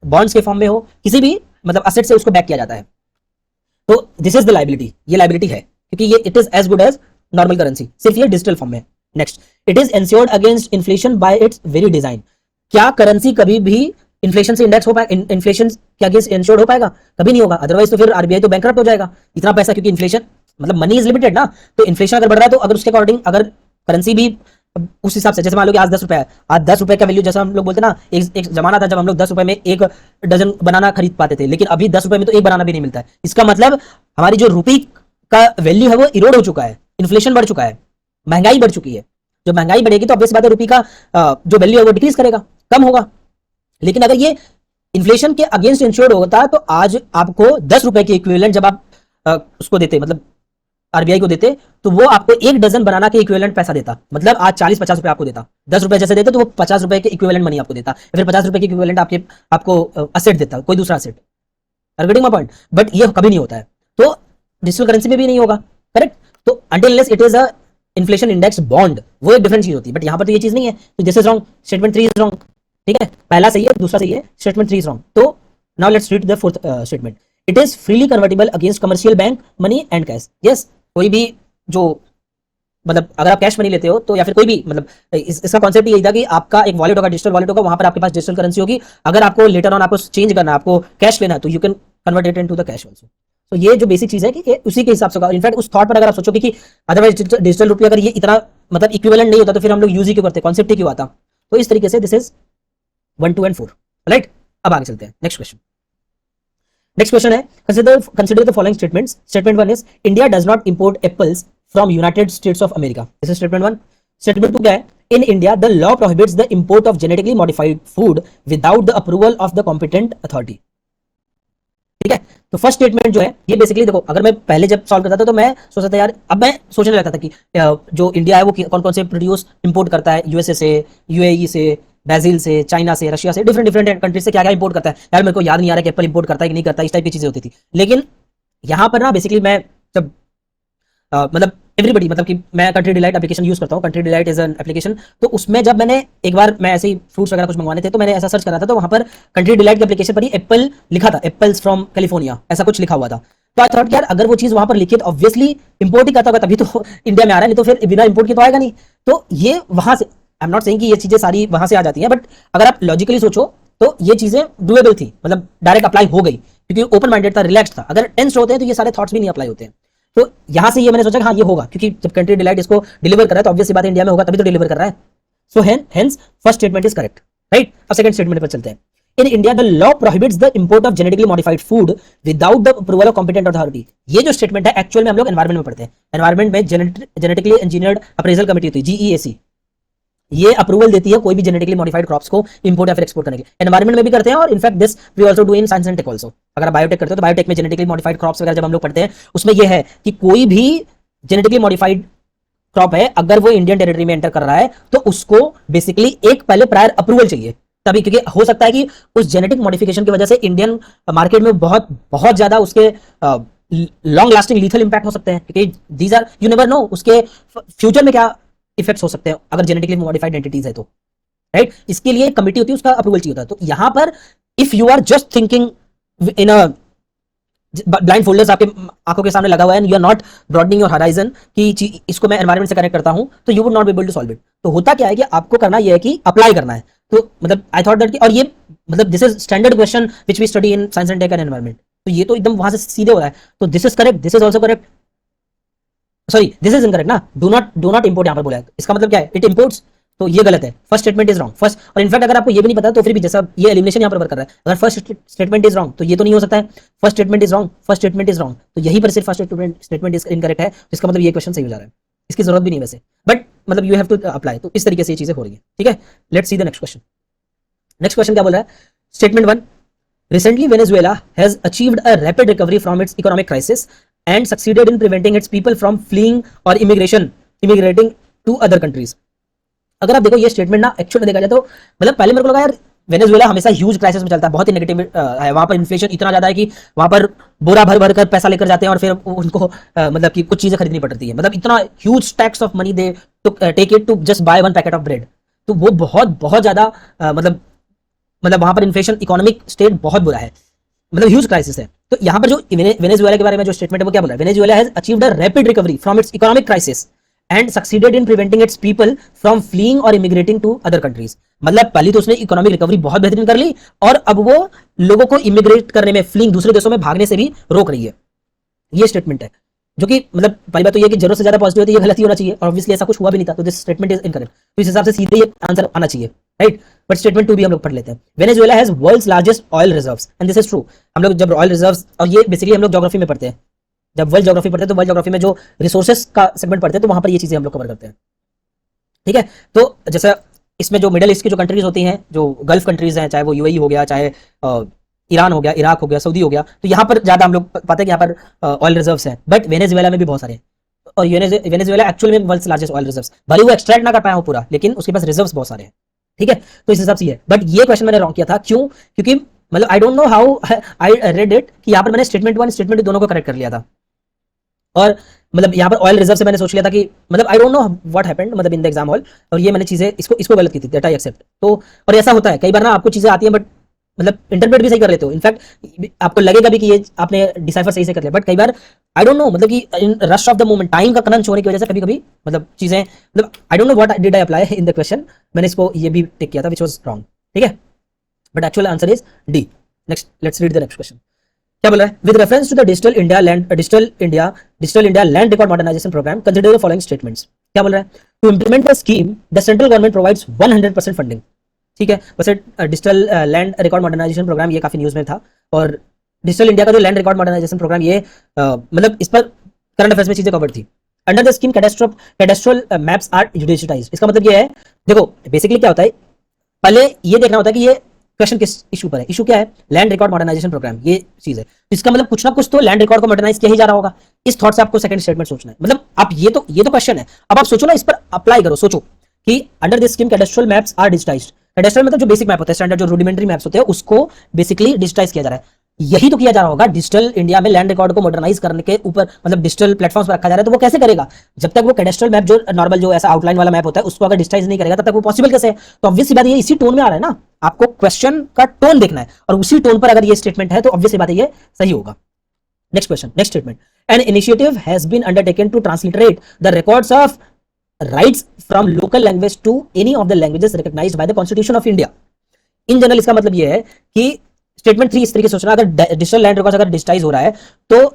बॉन्ड्स के फॉर्म में हो, किसी भी मतलब असेट से उसको बैक किया जाता है। तो दिस इज द लायबिलिटी, ये लायबिलिटी है, क्योंकि ये it is as good as normal currency, सिर्फ ये डिजिटल फॉर्म में। Next, it is insured against inflation by its very design. क्या करेंसी कभी भी इन्फ्लेशन से इंडेक्स हो पाएगा, इन्फ्लेशन के अगेंस्ट इंश्योर्ड हो पाएगा? कभी नहीं होगा। अदरवाइज तो फिर आरबीआई तो बैंकरप्ट हो जाएगा। इतना पैसा, क्योंकि इन्फ्लेशन मतलब मनी इज लिमिटेड ना, तो इन्फ्लेशन अगर बढ़ रहा है तो अगर उसके अकॉर्डिंग अगर करेंसी भी उस हिसाब से, जैसे मान लो कि आज 10 रुपए है, आज 10 रुपए का वैल्यू, जैसा हम लोग बोलते हैं ना, एक जमाना था जब हम लोग 10 रुपए में एक डजन बनाना खरीद पाते थे, लेकिन अभी 10 रुपए में तो एक बनाना भी नहीं मिलता है। इसका मतलब हमारी जो रुपी का वैल्यू है वो इरोड हो चुका है, इन्फ्लेशन बढ़ चुका है, महंगाई बढ़ चुकी है। जब महंगाई बढ़ेगी तो ऑब्वियस बात है रुपी का जो वैल्यू है वो डिक्रीज करेगा, कम होगा। लेकिन अगर ये इन्फ्लेशन के अगेंस्ट इंश्योर्ड होता तो आज आपको 10 रुपए के इक्विवेलेंट जब आप उसको देते, मतलब आरबीआई को देते, तो वो आपको एक डजन बनाना के इक्विवेलेंट पैसा देता। मतलब आज 40-50 रुपए आपको देता, 10 रुपए जैसे देते तो वो 50 रुपए के इक्विवेलेंट मनी आपको देता, फिर 50 रुपए के इक्विवेलेंट आपको असेट देता, कोई दूसरा asset. Are getting my point? But ये कभी नहीं होता है, तो डिजिटल करेंसी में भी नहीं होगा, करेक्ट। तो until unless it is a inflation index bond, वो एक डिफरेंट चीज होती है, बट यहां पर तो ये चीज नहीं है। तो this is wrong, statement 3 is wrong. ठीक है, पहला सही है, दूसरा सही है, स्टेटमेंट 3 इज रॉन्ग। तो now let's read the fourth statement. It is freely convertible against commercial bank money and cash. Yes, कोई भी जो मतलब अगर आप कैश मनी लेते हो तो, या फिर कोई भी मतलब इसका कॉन्सेप्ट यही था कि आपका एक वॉलेट होगा, डिजिटल वॉलेट होगा, वहां पर आपके पास डिजिटल करेंसी होगी। अगर आपको लेटर ऑन आपको चेंज करना है, आपको कैश लेना है, तो you can convert it into the cash also. तो ये जो बेसिक चीज है कि उसी के हिसाब से होगा। इनफैक्ट उस थॉट पर अगर आप सोचोगे कि अदरवाइज डिजिटल रुपया अगर ये इतना मतलब इक्विवेलेंट नहीं होता तो फिर हम लोग यूज ही क्यों करते, कॉन्सेप्ट ही क्यों आता। तो इस तरीके से दिस इज 1, 2 एंड 4, राइट। अब आगे चलते हैं, नेक्स्ट क्वेश्चन। नेक्स्ट क्वेश्चन है, consider the following statements. Statement 1 is India does not import apples from United States of America. This is statement 1. Statement 2 क्या है? In India, the law prohibits the import of genetically modified food without the approval of the competent authority. ठीक है, तो first statement जो है ये basically देखो, अगर मैं पहले जब सॉल्व करता था तो मैं सोचता था यार, अब मैं सोचने लगता था कि जो इंडिया है वो कौन कौन से प्रोड्यूस इंपोर्ट करता है, यूएसए से, यूएई से, ब्राजील से, चाइना से, रशिया से, डिफरेंट कंट्रीज से क्या क्या इंपोर्ट करता है। यार मेरे को याद नहीं आ रहा कि एप्पल इंपोर्ट करता है कि नहीं करता, इस टाइप की चीजें होती थी। लेकिन यहाँ पर ना बेसिकली मैं जब मतलब एवरीबडी, मतलब कि मैं कंट्री डिलाइट एप्लीकेशन यूज करता हूँ, country delight is an application. तो उसमें जब मैंने एक बार मैं ऐसे ही फ्रूट्स वगैरह कुछ मंगवाने थे तो मैंने ऐसा सर्च करा था, तो वहां पर कंट्री डिलाइट के एप्लीकेशन पर ही एप्पल लिखा था, एप्पल्स फ्रॉम कैलिफोर्निया, ऐसा कुछ लिखा हुआ था। तो आई थॉट यार अगर वो चीज वहां पर लिखी तो ऑब्वियसली इंपोर्ट ही करता होगा, तभी तो इंडिया में आ रहा है, नहीं तो फिर बिना इंपोर्ट के तो आएगा नहीं। तो ये वहां से, आई एम नॉट सेइंग कि ये चीजें सारी वहां से आ जाती हैं, बट अगर आप लॉजिकली सोचो तो ये चीजें डुएबल थी, मतलब डायरेक्ट अप्लाई हो गई, क्योंकि ओपन माइंडेड था, रिलैक्स था। अगर टेंस्ड होते हैं तो ये सारे थॉट्स भी नहीं अप्लाई होते हैं। तो यहां से ये मैंने सोचा कि हाँ ये होगा, क्योंकि जब कंट्री डिलाइट इसको डिलीवर कर रहा है तो ऑब्वियसली बात इंडिया में होगा, तभी तो डिलीवर कर रहा है। So hence first statement is correct, right. अब सेकंड स्टेटमेंट पर चलते हैं। In India the law prohibits the import of genetically modified food without the approval of competent authority. ये जो स्टेटमेंट है एक्चुअल में हम लोग एनवायरमेंट में पढ़ते हैं। एनवायरमेंट में जेनेटिकली इंजीनियर्ड अप्रेजल कमेटी होती है, जीईएसी, ये अप्रूवल देती है कोई भी जेनेटिकली मॉडिफाइड क्रॉप्स को इंपोर्ट या फिर एक्सपोर्ट करने के। एनवायरमेंट में भी करते हैं, और in fact this we also do in science and tech also. अगर आप बायोटेक करते हो तो बायोटेक में जेनेटिकली मॉडिफाइड क्रॉप्स वगैरह जब हम लोग पढ़ते हैं, उसमें ये है कि कोई भी जेनेटिकली मॉडिफाइड क्रॉप है, अगर वो इंडियन टेरिटरी में एंटर कर रहा है तो उसको बेसिकली एक पहले प्रायर अप्रूवल चाहिए तभी, क्योंकि हो सकता है कि उस जेनेटिक मॉडिफिकेशन की वजह से इंडियन मार्केट में बहुत बहुत ज्यादा उसके लॉन्ग लास्टिंग लीथल इंपैक्ट हो सकते हैं, क्योंकि these are you never know उसके फ्यूचर में क्या इफेक्ट्स हो सकते हैं अगर जेनेटिकली मॉडिफाइड एंटिटीज है तो, राइट। इसके लिए कमिटी होती है, उसका अप्रूवल चाहिए होता है। तो यहां पर if you are just thinking in a blind folders आपके आंखों के सामने लगा हुआ है, you are not broadening your horizon कि इसको मैं एनवायरमेंट से कनेक्ट करता हूं, तो you would not be able to solve it. तो होता क्या है कि आपको करना यह है कि अप्लाई करना है। तो मतलब आई थॉट दैट, और ये मतलब this is standard question which we study in science and tech and environment. तो ये तो एकदम वहां से सीधे हो रहा है। तो this is correct, this is also correct, sorry this is incorrect ना, डू नॉट इंपोर्ट यहां पर बोला है, इसका मतलब क्या है, इट इंपोर्ट्स, तो ये गलत है। First statement is wrong first, और इनफैक्ट अगर आपको ये भी नहीं पता तो फिर भी जैसा ये एलिमिनेशन यहां पर वर्क कर रहा है, अगर फर्स्ट स्टेटमेंट इज रॉन्ग तो ये तो नहीं हो सकता है, first statement is wrong, first statement is wrong, तो यहीं पर सिर्फ फर्स्ट स्टेटमेंट इज इनकरेक्ट है, इसका मतलब ये क्वेश्चन सही हो जा रहा है, इसकी जरूरत भी नहीं वैसे, बट मतलब यू हैव टू अप्लाई। तो इस तरीके से ये चीजें हो रही है, ठीक है। Let's see the next question. Next question क्या बोल रहा है, statement 1, recently Venezuela has achieved a rapid recovery from its economic crisis and succeeded in preventing its people from fleeing or immigrating to other countries। अगर आप देखो ये statement ना actual में देखा जाए तो मतलब पहले मेरे को लगा यार वेनेजुएला हमेशा ह्यूज क्राइसिस में चलता है, बहुत ही नेगेटिव है, वहां पर इन्फ्लेशन इतना ज्यादा है कि वहां पर बोरा भर भर कर पैसा लेकर जाते हैं और फिर उनको मतलब कि कुछ चीजें खरीदनी पड़ती है, मतलब इतना huge tax of money they to take it to just buy one packet of bread. तो वो बहुत बहुत ज्यादा मतलब वहां पर इन्फ्लेशन इकोनॉमिक स्टेट बहुत बुरा है, मतलब ह्यूज क्राइसिस है। तो यहां पर जो वेनेजुएला के बारे में जो स्टेटमेंट है वो क्या बोला है, Venezuela has achieved a rapid recovery from its economic crisis and succeeded in preventing it's people from fleeing और इमिग्रेटिंग टू अदर कंट्रीज। मतलब पहली तो उसने इकोनॉमिक रिकवरी बहुत बेहतरीन कर ली और अब वो लोगों को इमिग्रेट करने में, फ्लीइंग दूसरे देशों में भागने से भी रोक रही है। ये स्टेटमेंट है जो कि मतलब पहली बात तो ये कि जरूरत से ज्यादा पॉजिटिव है तो ये गलत ही होना चाहिए, और ऑब्वियसली ऐसा कुछ हुआ भी नहीं था, तो दिस स्टेटमेंट इज इनकरेक्ट। तो इस हिसाब से सीधे ये आंसर आना चाहिए, राइट। बट स्टेटमेंट 2 भी हम लोग पढ़ लेते हैं। Venezuela has world's largest oil reserves and this is true. हम लोग जब ऑयल रिजर्व्स, और ये बेसिकली हम लोग ज्योग्राफी में पढ़ते हैं, जब वर्ल्ड ज्योग्राफी पढ़ते हैं तो वर्ल्ड ज्योग्राफी में जो रिसोर्सेज का सेगमेंट पढ़ते हैं तो वहां पर ये चीजें हम लोग कवर करते हैं, ठीक है। तो जैसे इसमें जो मिडिल ईस्ट की जो कंट्रीज होती हैं, जो गल्फ कंट्रीज हैं, चाहे वो यूएई हो गया, चाहे ईरान हो गया, इराक हो गया, सऊदी हो गया, तो यहाँ पर ज्यादा हम लोग पाते हैं कि यहाँ पर ऑयल रिजर्व्स हैं। बट वेनेजुएला में भी बहुत सारे हैं, और वेनेजुएला एक्चुअली में वर्ल्ड्स लार्जेस्ट ऑयल रिजर्व्स, भले वो एक्सट्रैक्ट ना कर पाया हो पूरा, लेकिन उसके पास रिजर्व्स बहुत सारे हैं, ठीक है। तो इस हिसाब से ये, बट ये क्वेश्चन मैंने रॉन्ग किया था, क्यों? क्योंकि मतलब I don't know how I read it कि यहाँ पर मैंने स्टेटमेंट 1 स्टेटमेंट 2 दोनों को करेक्ट कर लिया था, और मतलब यहाँ पर ऑयल रिजर्व से मैंने सोच लिया था कि मतलब I don't know what happened मतलब इन द एग्जाम हॉल, और ये मैंने चीजें इसको गलत की थी, दैट आई एक्सेप्ट। तो और ऐसा होता है कई बार ना, आपको चीजें आती हैं बट मतलब इंटरप्रेट भी सही कर लेते हो, इनफैक्ट आपको लगेगा भी कि ये आपने डिसाइफर सही से कर लिया, बट कई बार आई डोंट नो मतलब कि in rush of the moment, time का क्रंच होने की वजह से कभी कभी मतलब चीजें मतलब I don't know what did I apply in the question, मैंने इसको ये भी टिक किया था विच वाज रॉन्ग, ठीक है। But actual answer is D. Next let's read the next question. क्या बोल रहा है? With reference to the digital India land record modernisation programme consider the following statements. क्या बोल रहा है? To implement the scheme the central government provides 100% funding, ठीक है। वैसे digital land record modernisation programme ये काफी न्यूज में था, और डिजिटल इंडिया का जो लैंड रिकॉर्ड मॉडर्नाइजेशन प्रोग्राम ये मतलब इस पर करंट अफेयर्स में चीजें कवर थी। Under the scheme cadastral maps are digitised, इसका मतलब ये है, देखो बेसिकली क्या होता है, पहले ये देखना होता है कि ये क्वेश्चन किस इशू पर है। इशू क्या है? लैंड रिकॉर्ड मॉडर्नाइजेशन प्रोग्राम, ये चीज है। इसका मतलब कुछ ना कुछ तो लैंड रिकॉर्ड को मॉडर्नाइज किया ही जा रहा होगा। इस थॉट से आपको सेकंड स्टेटमेंट सोचना है, मतलब आप ये तो क्वेश्चन है, अब आप सोचो ना, इस पर अप्लाई करो, सोचो कि under this scheme cadastral maps are digitised. Cadastral मतलब जो बेसिक मैप होता है, स्टैंडर्ड जो रूडिमेंटरी मैप्स होते हैं, उसको बेसिकली डिजिटाइज किया जा रहा है। यही तो किया जा रहा होगा डिजिटल इंडिया में, लैंड रिकॉर्ड को मॉडर्नाइज करने के ऊपर, मतलब डिजिटल प्लेटफॉर्म्स पर रखा जा रहा है। तो वो कैसे करेगा? जब तक वो कैडेस्ट्रल मैप जो नॉर्मल जो ऐसा आउटलाइन वाला मैप होता है उसको अगर डिजिटाइज नहीं करेगा तब तक वो पॉसिबल कैसे है? तो ऑब्वियसली बात ये इसी टोन में आ रहा है ना, आपको क्वेश्चन का टोन देखना है, और उसी टोन पर अगर ये स्टेटमेंट है तो ऑब्वियसली बात है ये सही होगा। Next question, next statement, an initiative has been undertaken to transliterate the records of rights from local language to any of the languages recognised by the constitution of India. In general इसका मतलब ये है कि statement 3 इस तरीके से सोचना, अगर डिजिटल लैंड रिकॉर्ड्स अगर डिजिटाइज हो रहा है तो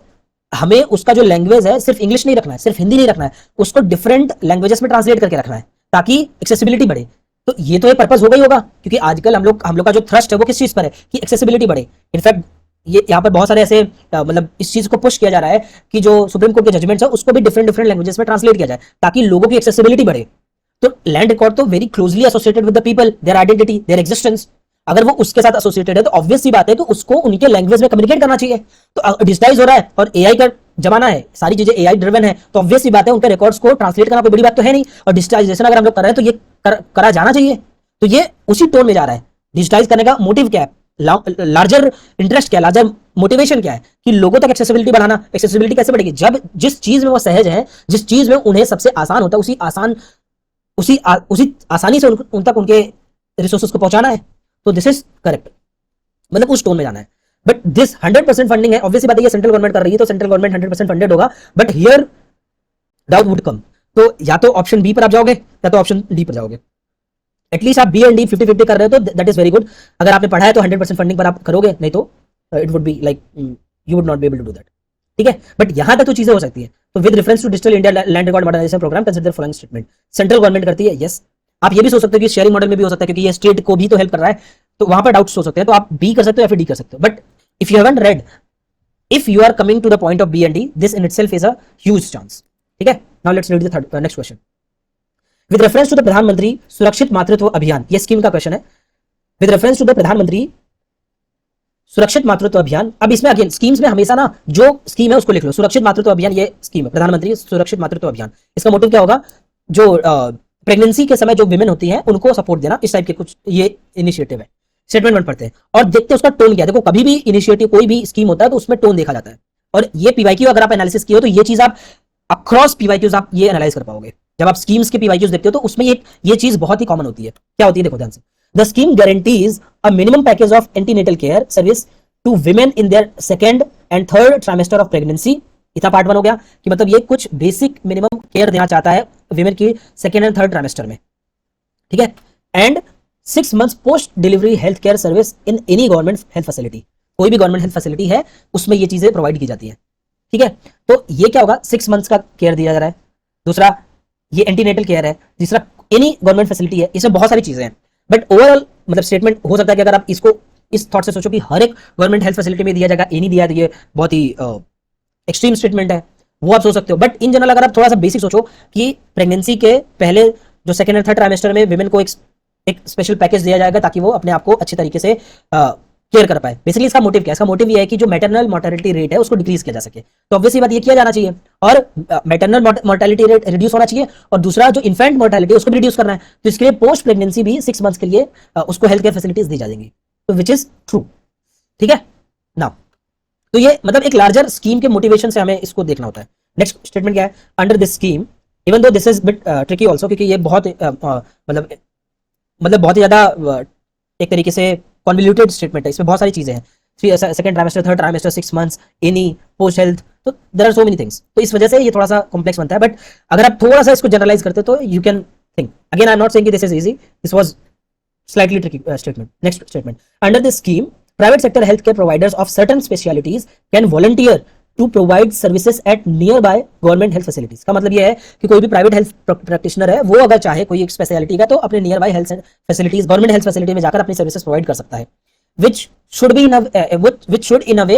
हमें उसका जो लैंग्वेज है सिर्फ इंग्लिश नहीं रखना है, सिर्फ हिंदी नहीं रखना है, उसको डिफरेंट लैंग्वेजेस में ट्रांसलेट करके रखना है ताकि एक्सेसिबिलिटी बढ़े। तो ये तो एक पर्पस हो गई होगा, क्योंकि आजकल हम लोग का जो थ्रस्ट है वो किस चीज पर है कि एक्सेसिबिलिटी बढ़े। इनफैक्ट ये यहाँ पर बहुत सारे ऐसे मतलब इस चीज को पुश किया जा रहा है कि जो सुप्रीम कोर्ट के जजमेंट्स है उसको भी डिफरेंट लैंग्वेजेस में ट्रांसलेट किया जाए ताकि लोगों की एक्सेसिबिलिटी बढ़े। तो लैंड रिकॉर्ड तो very closely associated with the people, their identity, there existence. अगर वो उसके साथ एसोसिएटेड है तो ऑब्वियस सी बात है कि उसको उनके लैंग्वेज में कम्युनिकेट करना चाहिए। तो डिजिटाइज हो रहा है और एआई का जमाना है, सारी चीजें एआई ड्रिवन है, तो ऑब्वियस सी बात है उनके रिकॉर्ड्स को ट्रांसलेट करना कोई बड़ी बात तो है नहीं। और डिजिटाइजेशन अगर हम लोग कर रहे हैं तो ये करा जाना चाहिए। तो ये उसी टोन में जा रहा है। डिजिटाइज करने का मोटिव क्या है, लार्जर इंटरेस्ट क्या है, लार्जर मोटिवेशन क्या है कि लोगों तक एक्सेसिबिलिटी बढ़ाना। एक्सेसिबिलिटी कैसे बढ़ेगी? जब जिस चीज में वो सहज है, जिस चीज में उन्हें सबसे आसान होता है, उसी आसानी से उन तक उनके रिसोर्सेज को पहुंचाना है। तो दिस इज करेक्ट, मतलब उस टोन में जाना है। बट दिस 100% फंडिंग है, ऑब्वियसली बात है ये सेंट्रल गवर्नमेंट कर रही है तो सेंट्रल गवर्नमेंट 100% फंडेड होगा। But here doubt would come, तो या तो ऑप्शन बी पर आप जाओगे या तो ऑप्शन डी पर जाओगे। एटलीस्ट आप बी एंड डी 50-50 कर रहे हो तो दैट इज वेरी गुड। अगर आपने पढ़ा है तो 100% फंडिंग पर आप करोगे, नहीं तो it would be like you would not be able to do that, ठीक है। बट यहां तक तो चीजें हो सकती है। तो with reference to digital India land record modernisation programme consider following statement. Central government करती है, यस। आप ये भी सोच सकते हो कि शेयरिंग मॉडल में भी हो सकता है क्योंकि ये स्टेट को भी तो हेल्प कर रहा है, तो वहां पर डाउट्स हो सकते हैं। तो आप बी कर सकते हो या फिर डी कर सकते हो। But if you haven't read, if you are coming to the point of B and D, this in itself is a huge chance, ठीक है। Now let's read the third next question. With reference to the Pradhan Mantri Surakshit मातृत्व अभियान, ये scheme का question है। With reference to the Pradhan Mantri Surakshit मातृत्व अभियान, अब इसमें अगेन स्कीम्स में हमेशा ना जो स्कीम है उसको लिख लो। सुरक्षित मातृत्व अभियान ये स्कीम है, प्रधानमंत्री सुरक्षित मातृत्व अभियान। इसका मोटिव क्या होगा? जो प्रेगनेंसी के समय जो विमेन होती हैं उनको सपोर्ट देना, इस टाइप के कुछ ये इनिशिएटिव है। स्टेटमेंट 1 पढ़ते हैं और देखते हैं उसका टोन क्या है। देखो कभी भी इनिशिएटिव कोई भी स्कीम होता है तो उसमें टोन देखा जाता है, और ये पीवाईक्यू अगर आप एनालिसिस किए हो तो ये चीज आप अक्रॉस पीवाईक्यूज आप ये एनालाइज कर पाओगे। जब आप स्कीम्स के पीवाईक्यूज देखते हो तो उसमें ये चीज बहुत ही कॉमन होती है। क्या होती है देखो ध्यान से। The scheme guarantees a minimum package of antenatal care service to women in their second and third trimester of pregnancy. इतना पार्ट 1 हो गया कि मतलब ये कुछ बेसिक मिनिमम केयर देना चाहता है विमेन की सेकेंड एंड थर्ड ट्राइमेस्टर में, ठीक है, and 6 months post delivery health care service in any government health facility, कोई भी गवर्नमेंट हेल्थ फैसिलिटी है उसमें ये चीजें प्रोवाइड की जाती है, ठीक है। तो ये क्या होगा, 6 months का केयर दिया जा रहा है। दूसरा ये एंटीनेटल केयर है। तीसरा एनी गवर्नमेंट फैसिलिटी है, इसमें बहुत सारी चीजें हैं, बट ओवरऑल मतलब स्टेटमेंट हो सकता है कि अगर आप इसको इस थॉट से सोचो कि हर एक गवर्नमेंट हेल्थ फैसिलिटी में दिया जाएगा, ये नहीं दिया, तो ये बहुत ही एक्सट्रीम स्टेटमेंट है, वो आप सोच सकते हो। बट इन जनरल अगर आप थोड़ा सा बेसिक सोचो कि प्रेगनेंसी के पहले जो सेकेंड और थर्ड ट्राइमेस्टर में विमेन को एक स्पेशल पैकेज दिया जाएगा ताकि वो अपने आप को अच्छे तरीके से केयर कर पाए। बेसिकली इसका मोटिव क्या है, इसका मोटिव ये है कि जो मैटरनल मोर्टेलिटी रेट है उसको डिक्रीज किया जा सके। तो ऑब्वियसली बात ये किया जाना चाहिए, और मैटरनल मोर्टेलिटी रेट रिड्यूस होना चाहिए, और दूसरा जो इन्फेंट मोर्टेलिटी उसको भी रिड्यूस करना है। तो इसके लिए पोस्ट प्रेगनेंसी भी 6 months के लिए उसको हेल्थ केयर फैसिलिटीज दी जाएंगी, तो विच इज ट्रू, ठीक है ना। तो ये मतलब एक लार्जर स्कीम के मोटिवेशन से हमें इसको देखना होता है। नेक्स्ट स्टेटमेंट क्या है, under this scheme even though this is bit tricky also, क्योंकि ये बहुत मतलब बहुत ही ज्यादा एक तरीके से कॉन्वोल्यूटेड स्टेटमेंट है, इसमें बहुत सारी चीजें हैं, second trimester, third trimester, 6 months, any post health, तो there are so many things. तो इस वजह से ये थोड़ा सा कॉम्प्लेक्स बनता है, बट अगर आप थोड़ा सा इसको जनरलाइज करते हो तो you can think. Again I am not saying this is easy, this was slightly tricky statement. Next statement, under this scheme private sector healthcare providers of certain specialties can volunteer to provide services at nearby government health facilities। का मतलब ये है कि कोई भी private health practitioner है वो अगर चाहे कोई एक स्पेशलिटी का तो अपने near by health facilities, government health facility में जाकर अपनी सर्विसेज प्रोवाइड कर सकता है, विच शुड इन अ वे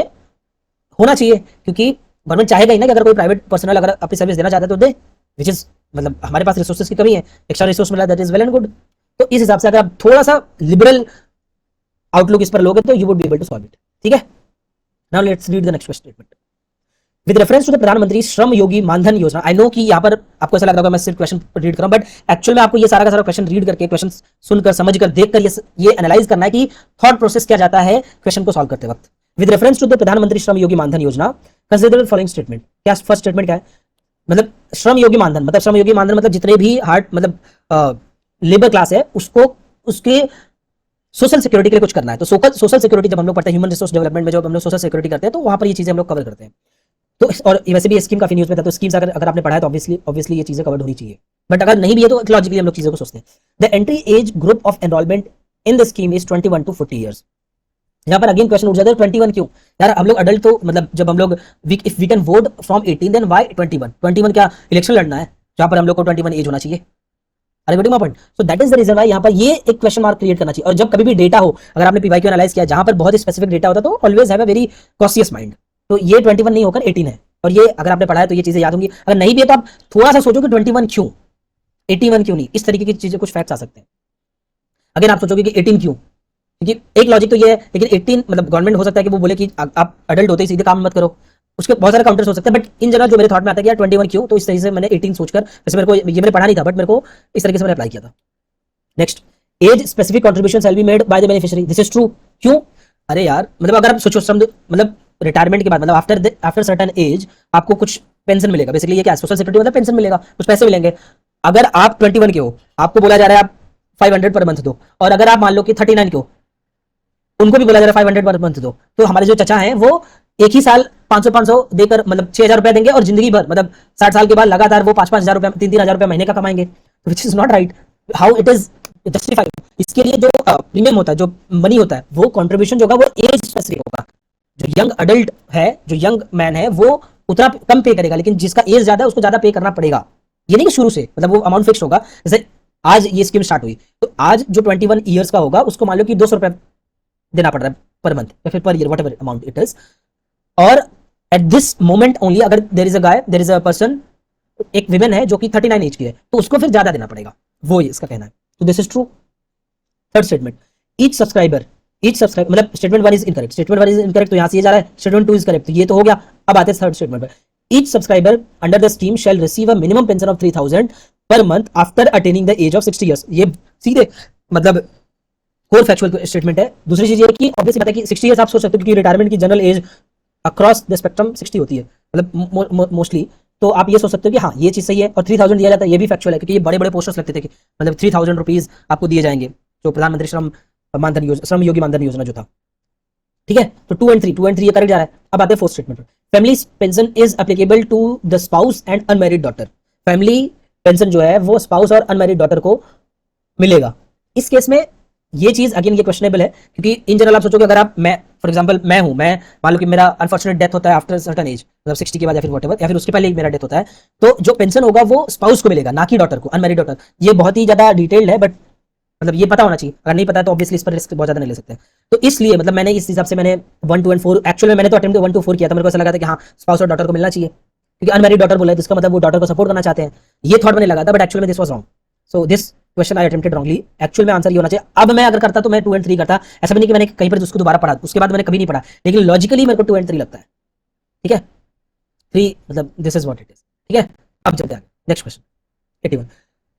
होना चाहिए, क्योंकि गवर्नमेंट चाहेगा ही ना कि अगर कोई प्राइवेट पर्सनल अगर अपनी सर्विस देना चाहता है तो दे, विच इज मतलब हमारे पास रिसोर्सेज की कमी है, एक्स्ट्रा रिसोर्स मिला, that is well and good. तो इस हिसाब से अगर आप थोड़ा सा लिबरल आउटलुक इस पर लोगे तो you would be able to solve it, ठीक है। Now let's read the next statement with reference to the Pradhan Mantri Shram Yogi Maandhan योजना। आई नो कि यहाँ पर आपको ऐसा लग रहा होगा मैं सिर्फ क्वेश्चन रीड कर रहा हूं, बट एक्चुअल में आपको ये सारा का सारा क्वेश्चन रीड करके, क्वेश्चन सुनकर, समझकर, देखकर ये एनालाइज करना है कि थॉट प्रोसेस क्या जाता है क्वेश्चन को सॉल्व करते वक्त। With reference to the Pradhan Mantri Shram Yogi Maandhan योजना कंसीडर फॉलोइंग स्टेटमेंट। क्या फर्स्ट स्टेटमेंट क्या है, मतलब श्रम योगी मानधन मतलब जितने भी हार्ड मतलब लेबर क्लास है उसको उसके सोशल सिक्योरिटी के लिए कुछ करना है। तो सोशल सिक्योरिटी जब हम लोग पढ़ते हैं ह्यूमन रिसोर्स डेवलपमेंट में, जब हम लोग सोशल सिक्योरिटी करते हैं तो वहां पर ये चीजें हम लोग कवर करते हैं। तो और वैसे भी स्कीम काफी न्यूज में था, तो स्कीम्स अगर आपने पढ़ा है तो ऑब्वियसली ये चीजें कवर होनी चाहिए, बट अगर नहीं भी है तो लॉजिकली हम लोग चीजों को सोचते हैं। The entry age group of enrolment in the scheme is 21 to 40 years। यहाँ पर अगेन क्वेश्चन उठ जाता है 21 क्यों यार, हम लोग अडल्ट तो मतलब जब हम लोग if we can vote from 18 then why 21 क्या इलेक्शन लड़ना है जहां पर हम लोग को 21 एज होना चाहिए। Are getting my point. So that is the reason why यहाँ पर ये एक क्वेश्चन मार्क क्रिएट करना चाहिए। और जब कभी भी डेटा हो, अगर आपने पीवाई क्यू एनालाइज किया जहां पर बहुत स्पेसिफिक डेटा होता है तो always have a very cautious mind. तो ये 21 नहीं होकर 18 है, और ये अगर आपने पढ़ा है तो ये चीजें याद होंगी। अगर नहीं भी है तो आप थोड़ा सा सोचो कि 21 क्यों, 81 क्यों नहीं, इस तरीके की चीजें कुछ फैक्ट्स आ सकते हैं। अगर आप सोचोगे कि 18 क्यों, क्योंकि एक लॉजिक तो ये है, लेकिन 18 मतलब गवर्नमेंट हो सकता है कि वो बोले कि आप अडल्ट होते ही सीधे काम मत करो, उसके बहुत सारे काउंटर्स हो सकते हैं। बट इन जनरल जो मेरे थॉट में आता है कि यार 21 क्यों, तो इस तरीके से मैंने 18 सोचकर, वैसे मेरे को ये मैंने पढ़ा नहीं था बट मेरे को इस तरीके से मैंने अप्लाई किया था। Next, a specific contribution shall be made by the beneficiary. This is true. क्यों, अरे यार मतलब अगर आप सोचो मतलब रिटायरमेंट के बाद मतलब आफ्टर सर्टेन एज आपको कुछ पेंशन मिलेगा। बेसिकली ये क्या सोशल सिक्योरिटी मतलब पेंशन मिलेगा, कुछ पैसे मिलेंगे। अगर आप 21 के हो, आपको बोला जा रहा है आप 500 पर मंथ दो, और अगर आप मान लो कि 39 के हो, उनको भी बोला जा रहा है 500 पर मंथ दो, तो हमारे जो चचा हैं वो एक ही साल 500 देकर मतलब 6,000 रुपया देंगे, और जिंदगी भर मतलब 60 साल के बाद लगातार वो 5,000 रुपया 3,000 रुपया महीने का कमाएंगे, which is not right. How it is justified? इसके लिए जो प्रीमियम होता है, जो मनी होता है, वो कंट्रीब्यूशन जो होगा वो एज स्पेसिफिक होगा। जो यंग अडल्ट है, जो यंग मैन है, वो उतना कम पे करेगा, लेकिन जिसका एज ज्यादा है उसको ज्यादा पे करना पड़ेगा। ये नहीं कि शुरू से मतलब वो अमाउंट फिक्स होगा। जैसे आज ये स्कीम स्टार्ट हुई तो आज जो 21 ईयर्स का होगा उसको मान लो कि 200 रुपया देना पड़ रहा है पर मंथ या फिर per year, whatever amount it is. और एट दिस मोमेंट ओनली अगर देयर इज अ पर्सन, एक विमेन है जो कि 39 एज की है, तो उसको फिर ज्यादा देना पड़ेगा, वो इसका कहना है। तो this is true. Third statement, each subscriber मतलब स्टेटमेंट 1 इज इनकरेक्ट, तो यहां से ये जा रहा है, स्टेटमेंट 2 इज करेक्ट, तो ये तो हो गया। अब आते हैं थर्ड स्टेटमेंट पर। Each subscriber under the scheme shall receive a minimum pension of 3,000 per month after attaining the age of 60 years. ये सीधे मतलब कोर फैक्चुअल स्टेटमेंट है। दूसरी चीज ये कि ऑब्वियसली पता है कि 60 ईयर्स आप सोच सकते हो क्योंकि रिटायरमेंट की general age across the spectrum 60 होती है मतलब मोस्टली, तो आप ये सोच सकते हो कि हाँ ये चीज सही है। और 3,000 दिया जाता है, ये भी फैक्चुअल है, क्योंकि ये बड़े बड़े पोस्टर्स लगते थे कि मतलब 3,000 रुपीज आपको दिए जाएंगे, जो प्रधानमंत्री श्रम योगी मानधन योजना जो था, ठीक है। तो 2 and 3 ये करेक्ट जा रहा है। अब आते हैं फोर्थ स्टेटमेंट पर। Family pension is applicable to the spouse and unmarried daughter. Family pension जो है वो स्पाउस और अनमैरिड डॉटर को मिलेगा। इस केस में ये चीज अगेन ये क्वेश्चनेबल है, क्योंकि इन जनरल आप सोचोगे अगर आप, मैं फॉर एग्जांपल मैं हूं, मैं मान लो कि मेरा अनफॉर्चुनेट डेथ होता है आफ्टर सर्टेन एज, मतलब 60 के बाद या फिर व्हाटएवर, या फिर उसके पहले ही मेरा डेथ होता है, तो जो पेंशन होगा वो स्पाउस को मिलेगा, ना कि डॉटर को, अनमैरिड डॉटर। ये बहुत ही ज्यादा डिटेल्ड है, बट मतलब ये पता होना चाहिए, अगर नहीं पता है तो ऑब्वियसली इस पर रिस्क बहुत ज्यादा नहीं ले सकते। तो इसलिए मतलब मैंने इस हिसाब से मैंने 1 2 एंड 4, एक्चुअली मैंने तो अटेम्प्ट 1 2 4 किया था, मेरे को ऐसा लगा था कि हाँ स्पाउस और डॉटर को मिलना चाहिए, क्योंकि अनमैरिड डॉटर बोला है तो इसका मतलब वो डॉटर को सपोर्ट करना चाहते हैं, ये थॉट मैंने लगा था, but actually this was wrong. So this question I attempted wrongly. Actual में आंसर ये होना चाहिए। अब मैं अगर करता तो मैं 2 एंड 3 करता, ऐसा भी नहीं कि मैंने कहीं पर उसको दोबारा पढ़ा, उसके बाद मैंने कभी नहीं पढ़ा, लेकिन लॉजिकली मेरे को 2 एंड 3 लगता है। ठीक है, 3 मतलब this is what it is. ठीक है, अब चलते हैं next question 81।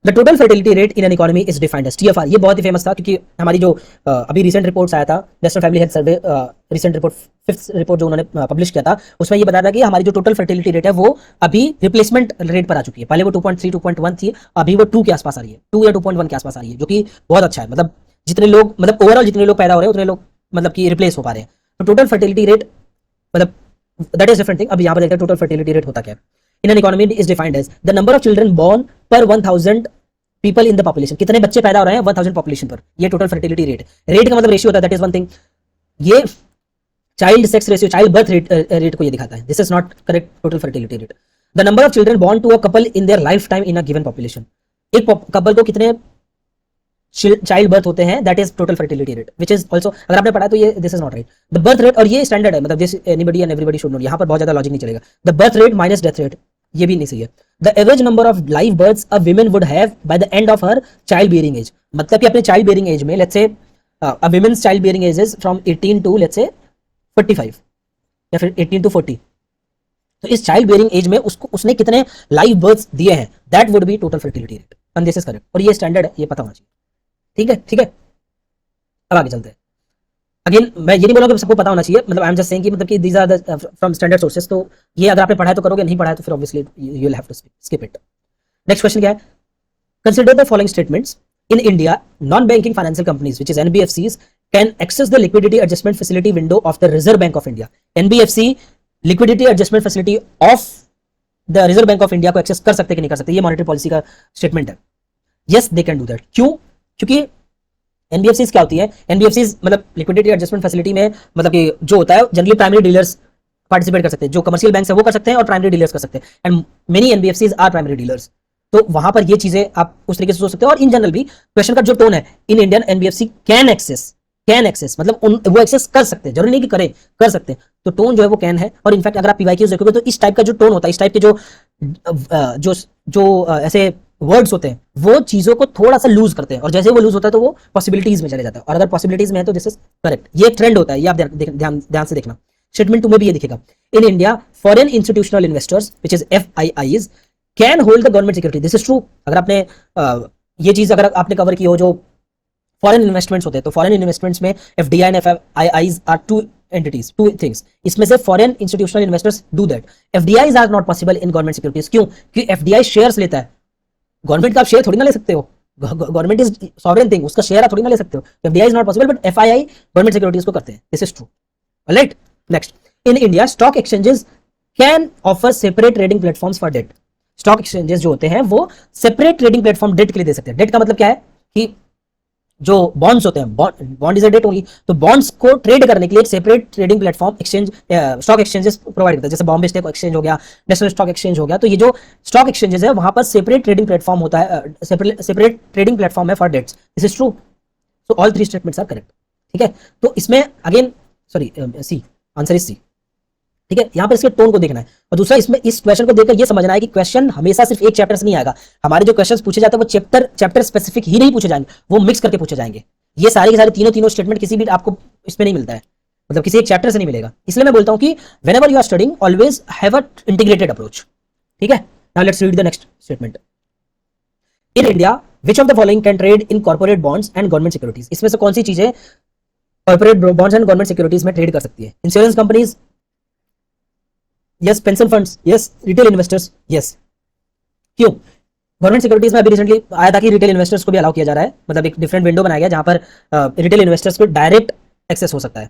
The total fertility rate in an economy is defined as TFR। ये बहुत ही फेमस था, क्योंकि हमारी जो अभी रिसेंट रिपोर्ट्स आया था, national family health survey recent report, 5th report जो उन्होंने पब्लिश किया था, उसमें ये बताया था कि हमारी जो टोटल फर्टिलिटी रेट है वो अभी रिप्लेसमेंट रेट पर आ चुकी है। पहले वो 2.3 2.1 थी, अभी वो 2 के आसपास आ रही है, 2 या 2.1 के आसपास आ रही है, जो कि बहुत अच्छा है। मतलब जितने लोग, मतलब ओवरऑल जितने लोग पैदा हो रहे हैं उतने लोग मतलब कि रिप्लेस हो पा रहे हैं। तो टोटल फर्टिलिटी रेट मतलब दैट इज डिफरेंट थिंग। अब यहाँ पर देखते हैं टोटल फर्टिलिटी रेट होता क्या है। In an economy is defined as the number of children born per 1000 people in the population. कितने बच्चे पैदा हो रहे हैं 1000 पॉपुलेशन पर, ये टोटल फर्टिलिटी रेट। रेट का मतलब रेशियो होता है, दैट इज वन थिंग। ये child sex ratio, child birth rate को ये दिखाता है। This is not correct total fertility rate. The number of children born to a couple in their lifetime in a given population. एक couple को कितने child birth होते हैं, that is total fertility rate, which is also, अगर आपने पढ़ा तो ये this is not right. The birth rate, और ये स्टैंडर्ड है, मतलब this anybody and everybody should know, यहाँ पर बहुत ज्यादा लॉजिक नहीं चलेगा। The birth rate minus death rate, ये भी नहीं सही है। The average number of live births a women would have by the end of her child bearing age. मतलब कि अपने चाइल्ड बियरिंग एज में, let's say a women's child bearing age is from 18 to let's say 45 या फिर 18 to 40, तो इस child bearing age में उसको उसने कितने लाइव बर्थ्स दिए हैं, that would B total fertility rate, and this is correct. और ये स्टैंडर्ड है, ये पता होना चाहिए। ठीक है, ठीक है, अब आगे चलते हैं। अगेन मैं ये नहीं बोलूंगा कि सबको पता होना चाहिए, मतलब आई एम जस्ट सेइंग कि मतलब कि these are the from standard sources, तो ये अगर आपने पढ़ा है तो करोगे, नहीं पढ़ा है तो फिर obviously you will have to skip it. Next question क्या है। Consider the following statements. In India non banking financial companies which is NBFCs can access the liquidity adjustment facility window of the reserve bank of India. NBFC liquidity adjustment facility of the reserve bank of India को access कर सकते कि नहीं कर सकते, ये monetary policy का statement है। Yes they can do that. क्यों? क्योंकि एनबीएफसीज क्या होती है, एनबीएफसीज मतलब लिक्विडिटी एडजस्टमेंट फैसिलिटी में, मतलब कि जो होता है जनरली प्राइमरी डीलर्स पार्टिसिपेट कर सकते हैं, जो कमर्शियल बैंक है वो कर सकते हैं और प्राइमरी डीलर्स कर सकते हैं, and many NBFCs are primary dealers. तो वहां पर ये चीजें आप उस तरीके से सोच सकते हो। और इन जनरल भी क्वेश्चन का जो टोन है, in Indian NBFC can access मतलब वो एक्सेस कर सकते हैं, जरूरी नहीं कि करें, कर सकते हैं। तो टोन जो है वो कैन है। और इनफैक्ट अगर आप पीवाईक्यूज देखोगे तो इस टाइप का जो टोन होता है, इस टाइप के जो ऐसे वर्ड्स होते हैं वो चीजों को थोड़ा सा लूज करते हैं, और जैसे वो लूज होता है तो वो पॉसिबिलिटीज में चले जाता है, और अगर पॉसिबिलिटीज में है तो दिस इज करेक्ट। ये एक ट्रेंड होता है, ये आप ध्यान से देखना। स्टेटमेंट 2 में भी ये दिखेगा। In India foreign institutional investors which is FIIs can hold the government security. This is true. अगर आपने ये चीज अगर आपने कवर की हो, जो फॉरेन इन्वेस्टमेंट्स होते हैं, तो फॉरेन इन्वेस्टमेंट्स में FDI and FIIs are two entities, two things. इसमें से foreign institutional investors do that. FDIs are not possible in government securities. क्यों? क्योंकि FDI शेयर्स लेता है, गवर्नमेंट का आप शेयर थोड़ी ना ले सकते हो, गवर्नमेंट इज सॉवरेन थिंग, उसका शेयर आप थोड़ी ना ले सकते हो। FDI is not possible, but FII government securities को करते हैं। This is true, right. Next, in India stock exchanges can offer separate trading platforms for debt. Stock exchanges जो होते हैं वो सेपरेट ट्रेडिंग प्लेटफॉर्म डेट के लिए दे सकते हैं। डेट का मतलब क्या है कि जो बॉन्ड्स होते हैं, bond is a debt only, तो बॉन्ड्स को ट्रेड करने के लिए एक separate trading platform exchange stock exchanges provide करता है। जैसे बॉम्बे स्टॉक एक्सचेंज हो गया, नेशनल स्टॉक एक्सचेंज हो गया, तो ये जो स्टॉक एक्सचेंजेस है वहां पर सेपरेट ट्रेडिंग प्लेटफॉर्म होता है, सेपरेट ट्रेडिंग प्लेटफॉर्म है for debts. This is true. So all 3 statements are correct. ठीक है, तो इसमें again sorry C, answer is C. ठीक है, यहाँ पर इसके टोन को देखना है, और दूसरा इसमें इस क्वेश्चन को देखकर ये समझना है कि क्वेश्चन हमेशा सिर्फ एक चैप्टर से नहीं आएगा। हमारे जो क्वेश्चंस पूछे जाते हैं वो चैप्टर स्पेसिफिक ही नहीं पूछे जाएंगे, वो मिक्स करके पूछे जाएंगे। ये सारे के सारे तीनों स्टेटमेंट किसी भी आपको इसमें नहीं मिलता है, मतलब किसी एक चैप्टर से नहीं मिलेगा। इसलिए मैं बोलता हूं कि whenever you are studying always have a integrated approach. ठीक है, now let's read the next statement. In India which of the following can trade in corporate bonds and government securities. इसमें से कौन सी चीजें corporate bonds and government securities में trade कर सकती है? Insurance companies, yes. Pension funds, yes. Retail investors, yes. क्यों? गवर्नमेंट सिक्योरिटीज में अभी रिसेंटली आया था कि रिटेल इन्वेस्टर्स को भी अलाउ किया जा रहा है, मतलब एक डिफरेंट विंडो बनाया गया जहां पर रिटेल इन्वेस्टर्स को डायरेक्ट एक्सेस हो सकता है।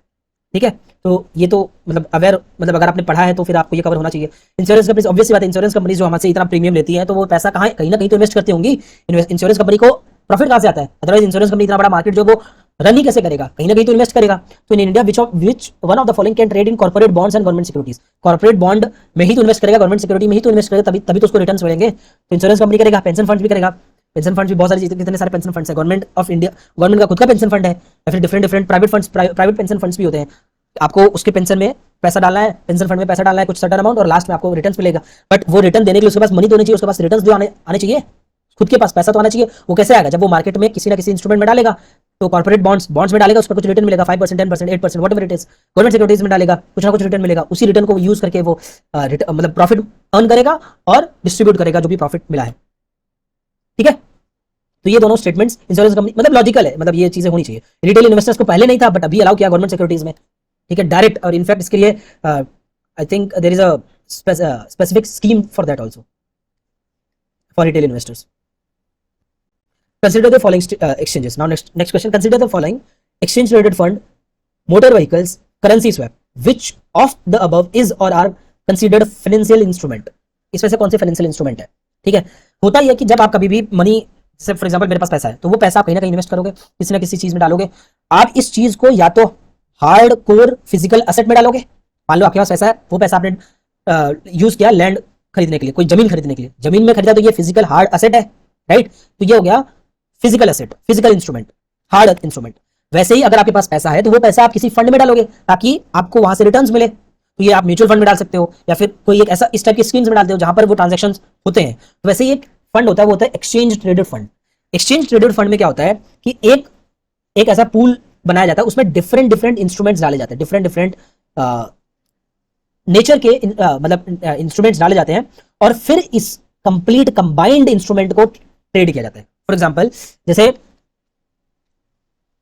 ठीक है, तो ये तो मतलब अवेयर, मतलब अगर आपने पढ़ा है तो फिर आपको ये कवर होना चाहिए। इंश्योरेंस कंपनीज, ऑब्वियस सी बात है, इंश्योरेंस कंपनीज जो हमसे इतना प्रीमियम लेती है तो वो पैसा कहीं ना कहीं तो इन्वेस्ट करती होंगी। इंश्योरेंस कंपनी को प्रॉफिट कहाँ से आता है? अदरवाइज इंश्योरेंस कंपनी इतना बड़ा मार्केट जो वो रन ही कैसे करेगा? कहीं ना कहीं तो इन्वेस्ट करेगा। तो in India which one of the following can trade in corporate bonds and government securities? Corporate bond में ही तो इन्वेस्ट करेगा, गवर्नमेंट सिक्योरिटी में ही तो इन्वेस्ट करेगा, तभी तभी तो उसको रिटर्न्स मिलेंगे। तो इंश्योरेंस कंपनी करेगा, पेंशन फंड भी करेगा। पेंशन फंड भी बहुत सारी चीजें, कितने सारे पेंशन फंड्स है, गवर्नमेंट ऑफ इंडिया, गवर्नमेंट का खुद का पेंशन फंड है, या फिर different different private funds, private pension funds भी होते हैं। आपको उसके पेंशन में पैसा डालना है, पेंशन फंड में पैसा डालना है कुछ सर्टेन अमाउंट, और लास्ट में आपको रिटर्न्स मिलेगा। बट वो रिटर्न देने के लिए उसके पास मनी तो होनी चाहिए, उसके पास रिटर्न्स भी आने चाहिए, खुद के पास पैसा तो आना चाहिए। वो कैसे आएगा? जब वो मार्केट में किसी ना किसी इंस्ट्रूमेंट में डालेगा, तो कॉर्पोरेट बॉन्ड्स में डालेगा, उस पर कुछ रिटर्न मिलेगा, 5%, 10%, 8%, what ever it is. Government securities में डालेगा, कुछ ना कुछ रिटर्न मिलेगा, उसी रिटर्न को यूज करके वो मतलब प्रॉफिट अर्न करेगा और डिस्ट्रीब्यूट करेगा जो भी प्रॉफिट मिला है। ठीक है, तो ये दोनों स्टेटमेंट्स इंश्योरेंस कंपनी मतलब लॉजिकल है, मतलब ये चीजें होनी चाहिए। रिटेल इन्वेस्टर्स को पहले नहीं था, बट अभी अलाउ किया गवर्नमेंट सिक्योरिटीज में। ठीक है, डायरेक्ट, और इनफैक्ट इसके लिए I think there is a specific scheme for that also for retail investors. Consider the following exchanges. Now next question. Consider the following exchange traded fund, motor vehicles, currency swap. Which of the above is or are considered financial instrument? इसमें से कौन से financial instrument है? ठीक है, होता यह कि जब आप कभी भी मनी से, फॉर एग्जांपल मेरे पास पैसा है, तो वो पैसा आप कहीं ना कहीं इन्वेस्ट करोगे, किसी ना किसी चीज में डालोगे। आप इस चीज को या तो हार्ड कोर फिजिकल एसेट में डालोगे, मान लो आपके पास पैसा है, वो पैसा आपने यूज किया लैंड खरीदने के लिए, कोई जमीन खरीदने के लिए, जमीन में खरीदा, तो ये फिजिकल हार्ड एसेट है, राइट? तो ये हो गया physical asset, physical instrument, hard instrument. वैसे ही अगर आपके पास पैसा है तो वो पैसा आप किसी फंड में डालोगे ताकि आपको वहां से रिटर्न्स मिले। तो ये आप म्यूचुअल फंड में डाल सकते हो, या फिर कोई एक ऐसा इस टाइप की स्कीम्स में डालते हो जहां पर वो ट्रांजैक्शंस होते हैं। तो वैसे ही एक फंड होता है, वो होता है exchange traded fund. Exchange traded fund में क्या होता है कि एक ऐसा पूल बनाया जाता है, उसमें डिफरेंट डिफरेंट इंस्ट्रूमेंट्स डाले जाते हैं, डिफरेंट डिफरेंट नेचर के मतलब इंस्ट्रूमेंट्स डाले जाते हैं, और फिर इस कंप्लीट कंबाइंड इंस्ट्रूमेंट को ट्रेड किया जाता है। फॉर एग्जाम्पल, जैसे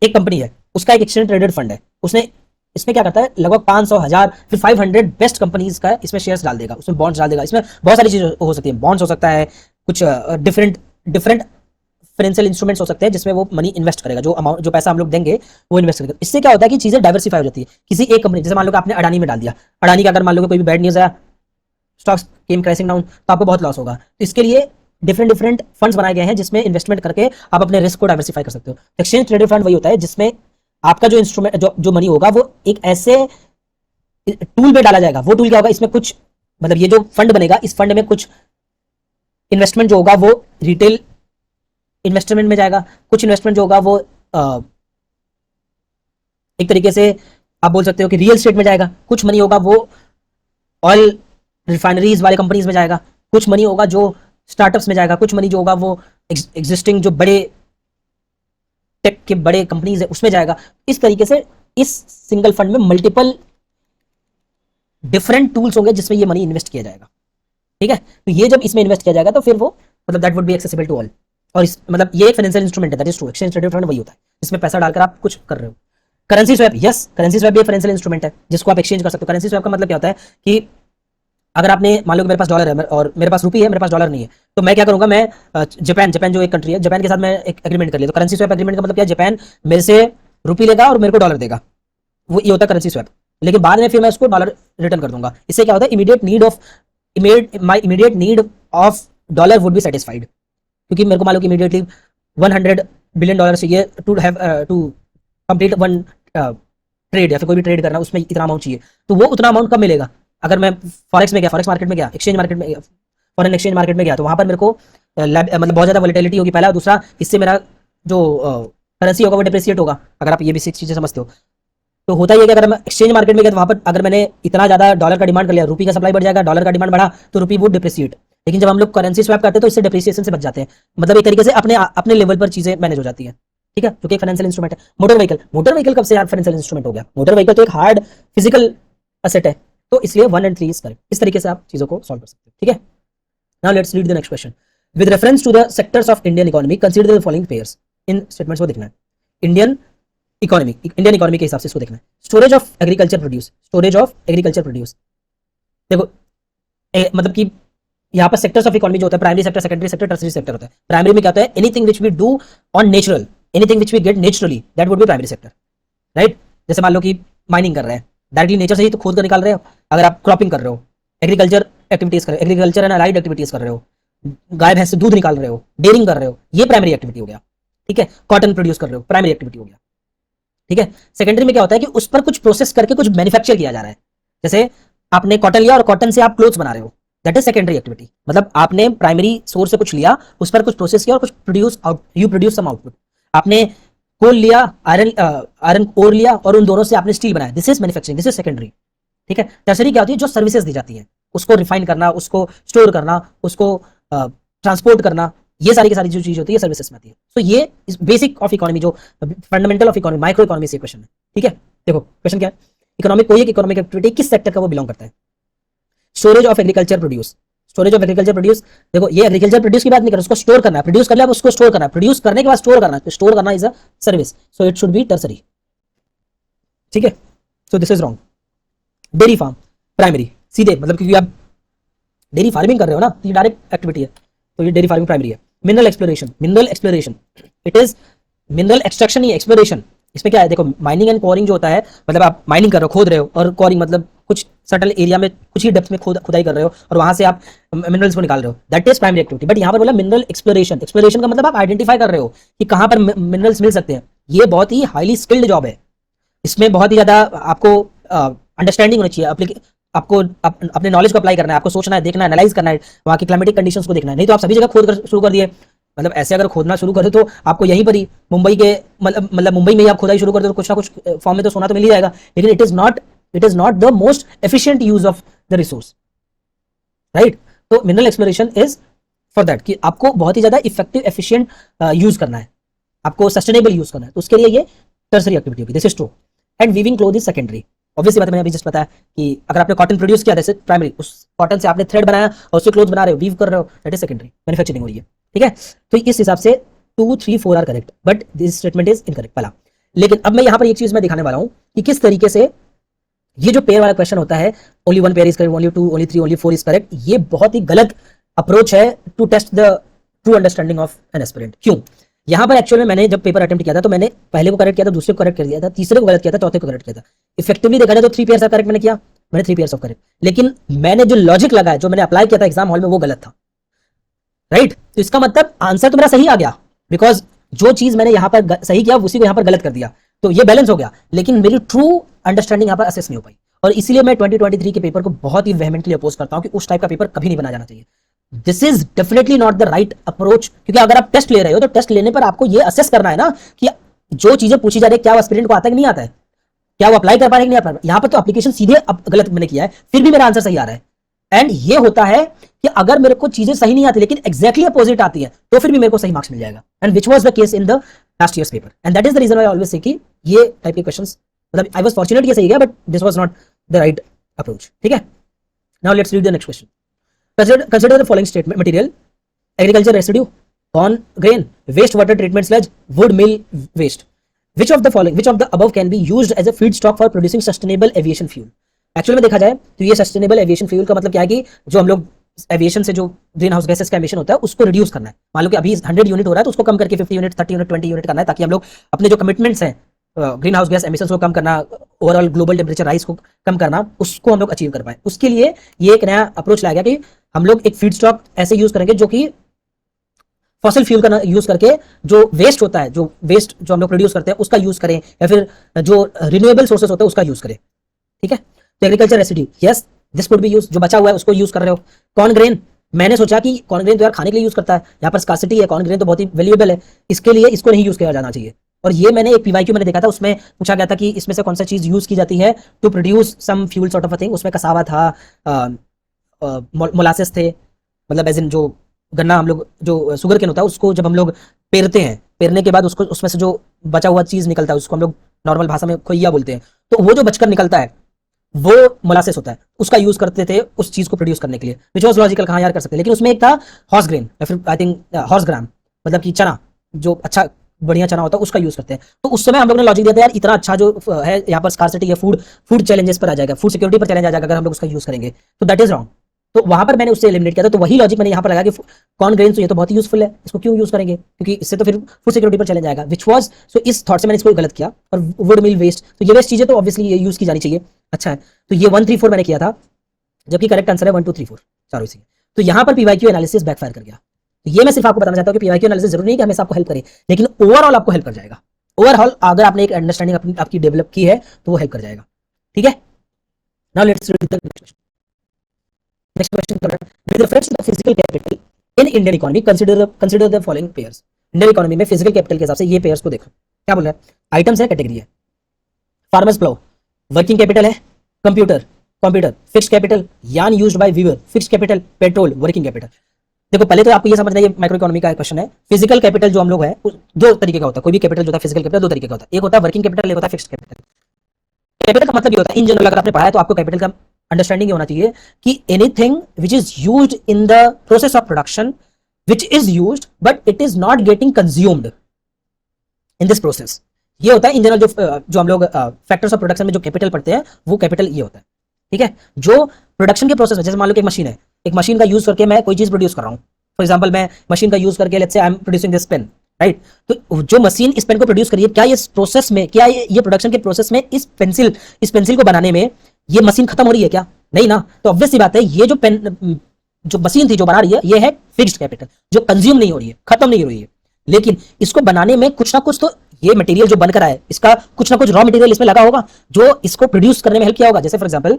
एक कंपनी है, उसका एक एक्सचेंज ट्रेडेड फंड है, उसने इसमें क्या करता है, लगभग 500, 1000, फिर 500 बेस्ट कंपनीज का इसमें शेयर्स डाल देगा, उसमें बॉन्ड्स डाल देगा। इसमें बहुत सारी चीजें हो सकती है, बॉन्ड्स हो सकता है, कुछ डिफरेंट डिफरेंट फाइनेंशियल इंस्ट्रूमेंट्स हो सकते हैं जिसमें वो मनी इन्वेस्ट करेगा, जो अमाउंट, जो पैसा हम लोग देंगे वो इन्वेस्ट करेगा। इससे क्या होता है कि चीजें डाइवर्सिफाई हो जाती है। किसी एक कंपनी, जैसे मान लो कि आपने अडानी में डाल दिया, अडानी का अगर मान लो कोई भी बैड न्यूज आया, स्टॉक्स केम क्राइसिंग डाउन, तो आपको बहुत लॉस होगा। तो इसके लिए डिफरेंट डिफरेंट फंड्स बनाए गए हैं जिसमें इन्वेस्टमेंट करके आप अपने रिस्क को डाइवर्सिफाई कर सकते हो। एक्सचेंज ट्रेडेड फंड वही होता है जिसमें आपका जो इंस्ट्रूमेंट, जो मनी होगा, वो एक ऐसे टूल में डाला जाएगा। वो टूल क्या होगा, इसमें कुछ मतलब ये जो फंड बनेगा, इस फंड में कुछ इन्वेस्टमेंट जो होगा वो रिटेल इन्वेस्टमेंट में जाएगा, कुछ इन्वेस्टमेंट जो होगा वो एक तरीके से आप बोल सकते हो कि रियल एस्टेट में जाएगा, कुछ मनी होगा वो ऑयल रिफाइनरीज वाले कंपनीज में जाएगा, कुछ मनी होगा जो स्टार्टअप्स में जाएगा, कुछ मनी जो होगा वो एग्जिस्टिंग जो बड़े टेक के बड़े कंपनीज है उसमें जाएगा। इस तरीके से इस सिंगल फंड में मल्टीपल डिफरेंट टूल्स होंगे जिसमें ये मनी इन्वेस्ट किया जाएगा। ठीक है, तो ये जब इसमें इन्वेस्ट किया जाएगा तो फिर वो मतलब that would be accessible to all. और इस मतलब ये एक फाइनेंशियल इंस्ट्रूमेंट है, that is true. Exchange traded fund वही होता है जिसमें पैसा डालकर आप कुछ कर रहे हो। Currency swap, yes, currency swap भी एक फाइनेंशियल इंस्ट्रूमेंट है जिसको आप एक्सचेंज कर सकते हो। करेंसी स्वैप का मतलब क्या होता है कि अगर आपने मान लो कि मेरे पास डॉलर है और मेरे पास रुपी है, मेरे पास डॉलर नहीं है, तो मैं क्या करूंगा, मैं जापान जो एक कंट्री है, जापान के साथ मैं एक एग्रीमेंट कर लिया। तो करेंसी स्वैप एग्रीमेंट का मतलब क्या है, जापान मेरे से रुपी लेगा और मेरे को डॉलर देगा, वो ये होता है करेंसी स्वैप। लेकिन बाद में फिर मैं उसको डॉलर रिटर्न कर दूंगा। इससे क्या होता है, my immediate need of dollar would be satisfied, क्योंकि मेरे को मान लो कि इमीडिएटली $100 बिलियन चाहिए टू कंप्लीट वन ट्रेड, या फिर कोई भी ट्रेड करना, उसमें इतना अमाउंट चाहिए। तो वो उतना अमाउंट कब मिलेगा, अगर मैं फॉरेक्स में गया, फॉरेक्स मार्केट में गया, एक्सचेंज मार्केट में गया, फॉरेन एक्सचेंज मार्केट में गया, तो वहां पर मेरे को मतलब बहुत ज्यादा वॉलेटिलिटी होगी, पहला। दूसरा, इससे मेरा जो करेंसी होगा वो डिप्रिसिएट होगा, अगर आप ये भी चीजें समझते हो। तो होता ही है कि अगर मैं एक्सचेंज मार्केट में गया तो वहां पर अगर मैंने इतना ज्यादा डॉलर का डिमांड कर लिया, रुपी का सप्लाई बढ़ जाएगा, डॉलर का डिमांड बढ़ा तो रुपी वो डिप्रिसिएट। लेकिन जब हम लोग करेंसी स्वैप करते हैं तो इससे डिप्रिसिएशन से बच जाते हैं, मतलब एक तरीके से अपने लेवल पर चीजें मैनेज हो जाती है। ठीक है, क्योंकि एक फाइनेंशियल इंस्ट्रूमेंट है। मोटर व्हीकल कब से यार फाइनेंशियल इंस्ट्रूमेंट हो गया? मोटर व्हीकल तो एक हार्ड फिजिकल एसेट है, तो इसलिए 1 and 3 इज करेक्ट। इस तरीके से आप चीजों को सॉल्व कर सकते हो। ठीक है, now let's read the next question. With reference to the sectors of Indian economy consider the following pairs. इन स्टेटमेंट्स को देखना है, इंडियन इकोनॉमी के हिसाब से इसको देखना है। स्टोरेज ऑफ एग्रीकल्चर प्रोड्यूस, देखो मतलब कि यहाँ पर सेक्टर्स ऑफ इकोनॉमी जो होता है, primary sector, secondary sector, tertiary sector होता है। प्राइमरी में क्या होता है, anything which we do on natural, anything which we get naturally, that would be primary sector, right. जैसे मान लो कि माइनिंग कर रहे हैं, डायरेक्टली नेचर से ही तो खोद कर निकाल रहे हो। अगर आप क्रॉपिंग कर रहे हो, एग्रीकल्चर एक्टिविटीज कर रहे हो, एग्रीकल्चर एंड अलाइड एक्टिविटीज कर रहे हो, गाय भैंस से दूध निकाल रहे हो, डेयरिंग कर रहे हो, ये प्राइमरी एक्टिविटी हो गया। ठीक है, कॉटन प्रोड्यूस कर रहे हो, प्राइमरी एक्टिविटी हो गया। ठीक है, सेकेंडरी में क्या होता है कि उस पर कुछ प्रोसेस करके कुछ मैन्युफैक्चर किया जा रहा है। जैसे आपने कॉटन लिया और कॉटन से आप क्लोथ्स बना रहे हो, दैट इज सेकेंडरी एक्टिविटी। मतलब आपने प्राइमरी सोर्स से कुछ लिया, उस पर कुछ प्रोसेस किया और कुछ produce out, you produce some output. आपने कोल लिया, आयरन ओर लिया और उन दोनों से आपने स्टील बनाया, this is manufacturing, this is secondary. ठीक है, टर्सरी क्या होती है, जो सर्विसेज दी जाती है, उसको रिफाइन करना, उसको स्टोर करना, उसको ट्रांसपोर्ट करना, ये सारी की सारी जो चीज होती है सर्विसेज में आती है। सो ये बेसिक ऑफ इकोनॉमी, जो fundamental of economy, micro economy से क्वेश्चन है। ठीक है, देखो क्वेश्चन क्या है, इकोनॉमिक कोई एक इकोनॉमिक एक्टिविटी किस सेक्टर का वो बिलोंग करता है। Storage of agriculture produce, storage of agriculture produce, देखो ये एग्रीकल्चर प्रोड्यूस की बात नहीं कर रहा, उसको स्टोर करना है, प्रोड्यूस कर लिया अब उसको स्टोर करना है, प्रोड्यूस करने के बाद स्टोर करना है, तो स्टोर करना is a service, so it should be tertiary. ठीक है, so this is wrong. Dairy farm primary, सीधे मतलब क्योंकि आप डेयरी फार्मिंग कर रहे हो ना, ये डायरेक्ट एक्टिविटी है, तो ये डेयरी फार्मिंग प्राइमरी है। Mineral exploration, mineral exploration it is mineral extraction, नहीं एक्सप्लोरेशन। इसमें क्या है, देखो माइनिंग एंड कोरिंग जो होता है, मतलब आप माइनिंग कर रहे हो, खोद रहे हो, और कोरिंग मतलब कुछ सटल एरिया में कुछ ही डेप्थ में खुदाई कर रहे हो और वहां से आप मिनरल्स को निकाल रहे हो, that is primary activity. But यहाँ पर बोला मिनरल एक्सप्लोरेशन, एक्सप्लोरेशन का मतलब आप आइडेंटिफाई कर रहे हो कि कहाँ पर मिनरल्स मिल सकते हैं। ये बहुत ही हाईली स्किल्ड जॉब है, इसमें बहुत ही ज्यादा आपको अंडरस्टैंडिंग होनी चाहिए, आपको अपने नॉलेज को अप्लाई करना है, आपको सोचना है, देखना है, एनालाइज करना है, वहाँ की क्लाइमेटिक कंडीशंस को देखना है। नहीं तो आप सभी जगह खोद कर शुरू कर दिए, मतलब ऐसे अगर खोदना शुरू कर दो तो आपको यहीं पर ही मुंबई के मतलब मुंबई में ही आप खोदाई शुरू कर दो तो कुछ ना कुछ फॉर्म में तो सोना तो मिल ही जाएगा, लेकिन it is not the most efficient use of the resource, right. तो mineral exploration is for that कि आपको बहुत ही ज्यादा इफेक्टिव एफिशिएंट यूज करना है, आपको सस्टेनेबल यूज करना है, तो उसके लिए ये टर्सरी एक्टिविटी होगी, this is true. And weaving cloth is secondary, obviously बात मैंने अभी जस्ट बताया कि अगर आपने कॉटन प्रोड्यूस किया जैसे प्राइमरी, उस कॉटन से आपने थ्रेड बनाया और उससे क्लोथ बना रहे हो, वीव कर रहे हो, दैट इज सेकेंडरी, मैन्युफैक्चरिंग हो रही है। ठीक है, तो इस हिसाब से 2, 3, 4 are correct, but this statement is incorrect पहला। लेकिन अब मैं यहाँ पर एक चीज मैं दिखाने वाला हूं कि किस तरीके से ये जो पेयर वाला क्वेश्चन होता है, only 1 pair is correct, only 2, only 3, only 4 is correct, ये बहुत ही गलत अप्रोच है to test the true understanding of an aspirant. क्यों? यहाँ पर एक्चुअल में मैंने जब पेपर अटेम्प्ट किया था तो मैंने पहले को करेक्ट किया था, दूसरे को करेक्ट कर दिया था, तीसरे को गलत किया था, चौथे को करेक्ट किया था। इफेक्टिवली देखा जाए तो 3 पेयर्स ऑफ करेक्ट मैंने किया, मैंने 3 पेयर्स ऑफ करेक्ट, लेकिन मैंने जो लॉजिक लगाया, जो मैंने अप्लाई किया था एग्जाम हॉल में, वो गलत था, राइट। तो इसका मतलब आंसर तो मेरा सही आ गया, बिकॉज जो चीज मैंने यहाँ पर सही किया उसी को यहाँ पर गलत कर दिया, तो ये बैलेंस हो गया, लेकिन मेरी ट्रू अंडरस्टैंडिंग यहाँ पर असेस नहीं हो पाई। और इसीलिए मैं 2023 के पेपर को बहुत ही वेहेमेंटली अपोज करता हूँ कि उस टाइप का पेपर कभी नहीं बनाया जाना चाहिए। This is definitely not the right approach, क्योंकि अगर आप टेस्ट ले रहे हो तो टेस्ट लेने पर आपको ये असेस करना है ना कि जो चीजें पूछी जा रही है क्या वो एस्पिरेंट को आता है कि नहीं आता है, क्या वो अप्लाई कर पा रहे हैं कि नहीं आ पा रहे। यहाँ पर तो एप्लीकेशन सीधे गलत मैंने किया है, फिर भी मेरा आंसर सही आ रहा है। एंड ये होता है कि अगर मेरे को चीजें सही नहीं आती लेकिन एक्जैक्टली अपोजिट आती है तो फिर भी मेरे को सही मार्क्स मिल जाएगा, and which was the case in the last years paper, and that is the reason why I always say कि ये टाइप के क्वेश्चंस, मतलब आई वाज फॉर्चुनेट ये सही गया, but this was not the right approach. ठीक है, now let's read the next question. Consider the following statement material: agriculture residue, corn grain, wastewater treatment sludge, wood mill waste. Which of the above can be used as a feedstock for producing sustainable aviation fuel? Actually में देखा जाए तो ये sustainable aviation fuel का मतलब क्या है कि जो हम लोग एविएशन से जो ग्रीन हाउस गैसेस का एमिशन होता है उसको रिड्यूस करना है। मान लो कि अभी 100 यूनिट हो रहा है तो उसको कम करके 50 यूनिट, 30 यूनिट, 20 यूनिट करना है, ताकि हम लोग अपने जो कमिटमेंट्स हैं ग्रीन हाउस गैस एमिशंस को कम करना, ओवरऑल ग्लोबल टेम्परेचर राइज को कम करना, उसको हम लोग अचीव कर पाए। उसके लिए ये एक नया अप्रोच लाया गया कि हम लोग एक फीड स्टॉक ऐसे यूज करेंगे जो कि फॉसिल फ्यूल का यूज करके जो वेस्ट होता है, जो वेस्ट जो हम लोग प्रोड्यूस करते हैं उसका यूज करें, या फिर जो रिन्यूएबल सोर्सेस होते हैं उसका यूज करें। ठीक है, तो agriculture residue, yes this could be use, जो बचा हुआ है उसको यूज कर रहे हो। कॉर्न ग्रेन, मैंने सोचा कि कॉर्न ग्रेन तो यार खाने के लिए यूज करता है, यहाँ पर स्कार्सिटी है, कॉर्न ग्रेन तो बहुत ही वैल्यूएबल है, इसके लिए इसको नहीं यूज किया जाना चाहिए। और ये मैंने एक पीवाईक्यू मैंने देखा था, उसमें पूछा गया था कि इसमें से कौन सा चीज यूज की जाती है to produce some fuel sort of a thing. उसमें कसावा था, मोलासेस थे, मतलब एज इन जो गन्ना हम लोग जो शुगर केन होता है उसको जब हम लोग पेरते हैं, पेरने के बाद उसको उसमें से जो बचा हुआ चीज निकलता है उसको हम लोग नॉर्मल भाषा में खोइया बोलते हैं, तो वो जो बचकर निकलता है वो मोलासेस होता है, उसका यूज करते थे उस चीज को प्रोड्यूस करने के लिए, विच वॉज लॉजिकल, कहाँ यार कर सकते हैं। लेकिन उसमें एक था हॉर्स ग्रेन या फिर आई थिंक हॉर्स ग्राम, मतलब कि चना, जो अच्छा बढ़िया चना होता है उसका यूज करते हैं। तो उस समय हम लोग ने लॉजिक दिया था यार इतना अच्छा जो है यहाँ पर स्कार्सिटी है, फूड चैलेंजेस पर आ जाएगा, फूड सिक्योरिटी पर चैलेंज आ जाएगा अगर हम लोग उसका यूज करेंगे, तो दैट इज रॉन्ग। तो वहां पर मैंने उससे एलिमिनेट किया था। तो वही लॉजिक मैंने यहाँ पर लगा कि कॉर्न ग्रेन तो ये तो बहुत ही यूजफुल है, इसको क्यों यूज करेंगे, क्योंकि इससे तो फिर फूड सिक्योरिटी पर चले जाएगा, विच वाज सो इस थॉट से मैंने इसको गलत किया। और वुड मिल वेस्ट, तो ये वेस्ट चीजें तो ऑब्वियसली ये यूज की जानी चाहिए। अच्छा है, तो ये 134 मैंने किया था, जबकि करेक्ट आंसर है 1 2 3 4 चारों इसी। तो यहाँ पर पीवाईक्यू एनालिसिस बैकफायर कर गया। तो ये मैं सिर्फ आपको बताना चाहता हूँ कि पीवाईक्यू एनालिसिस जरूरी नहीं कि हमेशा आपको हेल्प करे, लेकिन ओवरऑल आपको हेल्प कर जाएगा। ओवरऑल अगर आपने एक अंडरस्टैंडिंग आपकी डेवलप की है तो वो हेल्प कर जाएगा। ठीक है, now let's read the next question. With reference to the physical capital in Indian economy consider the following pairs. Indian economy में फिजिकल कैपिटल के हिसाब से ये पेयर्स को देखो, क्या बोल रहा है, आइटम्स है, कैटेगरी है। फार्मर्स प्लाउ वर्किंग कैपिटल है, computer fixed capital, yarn used by weaver fixed capital, petrol working capital. देखो पहले तो आपको ये समझना है, ये माइक्रो इकोनॉमी का क्वेश्चन है। फिजिकल कैपिटल जो हम लोग है दो तरीके का होता है, कोई भी कैपिटल जो होता है फिजिकल कैपिटल दो तरीके का होता है, एक होता है वर्किंग कैपिटल, एक होता है फिक्स्ड कैपिटल। कैपिटल का मतलब ये होता है इन जनरल, अगर आपने पढ़ा है तो आपको कैपिटल का अंडरस्टैंडिंग ये होना चाहिए कि anything which is used in the process of production which is used but it is not getting consumed in this process. ये होता है इन जनरल जो हम लोग फैक्टर्स ऑफ प्रोडक्शन में जो कैपिटल पढ़ते हैं वो कैपिटल ये होता है। ठीक है, जो प्रोडक्शन के प्रोसेस में, जैसे मान लो कि एक मशीन है, एक मशीन का यूज करके मैं कोई चीज प्रोड्यूस कर रहा हूँ। फॉर एग्जांपल मैं मशीन का यूज करके let's say I am producing this pen, right. तो जो मशीन इस पेन को प्रोड्यूस करी है, क्या ये प्रोसेस में, क्या ये प्रोडक्शन के प्रोसेस में इस पेंसिल को बनाने में ये मशीन खत्म हो रही है क्या? नहीं ना। तो ऑब्वियस सी बात है ये जो मशीन थी जो बना रही है ये है फिक्स्ड कैपिटल, जो कंज्यूम नहीं हो रही है, खत्म नहीं हो रही है, लेकिन इसको बनाने में कुछ ना कुछ तो ये मटेरियल जो बनकर आया है इसका कुछ ना कुछ रॉ मटेरियल इसमें लगा होगा जो इसको प्रोड्यूस करने में हेल्प किया होगा। जैसे फॉर एग्जांपल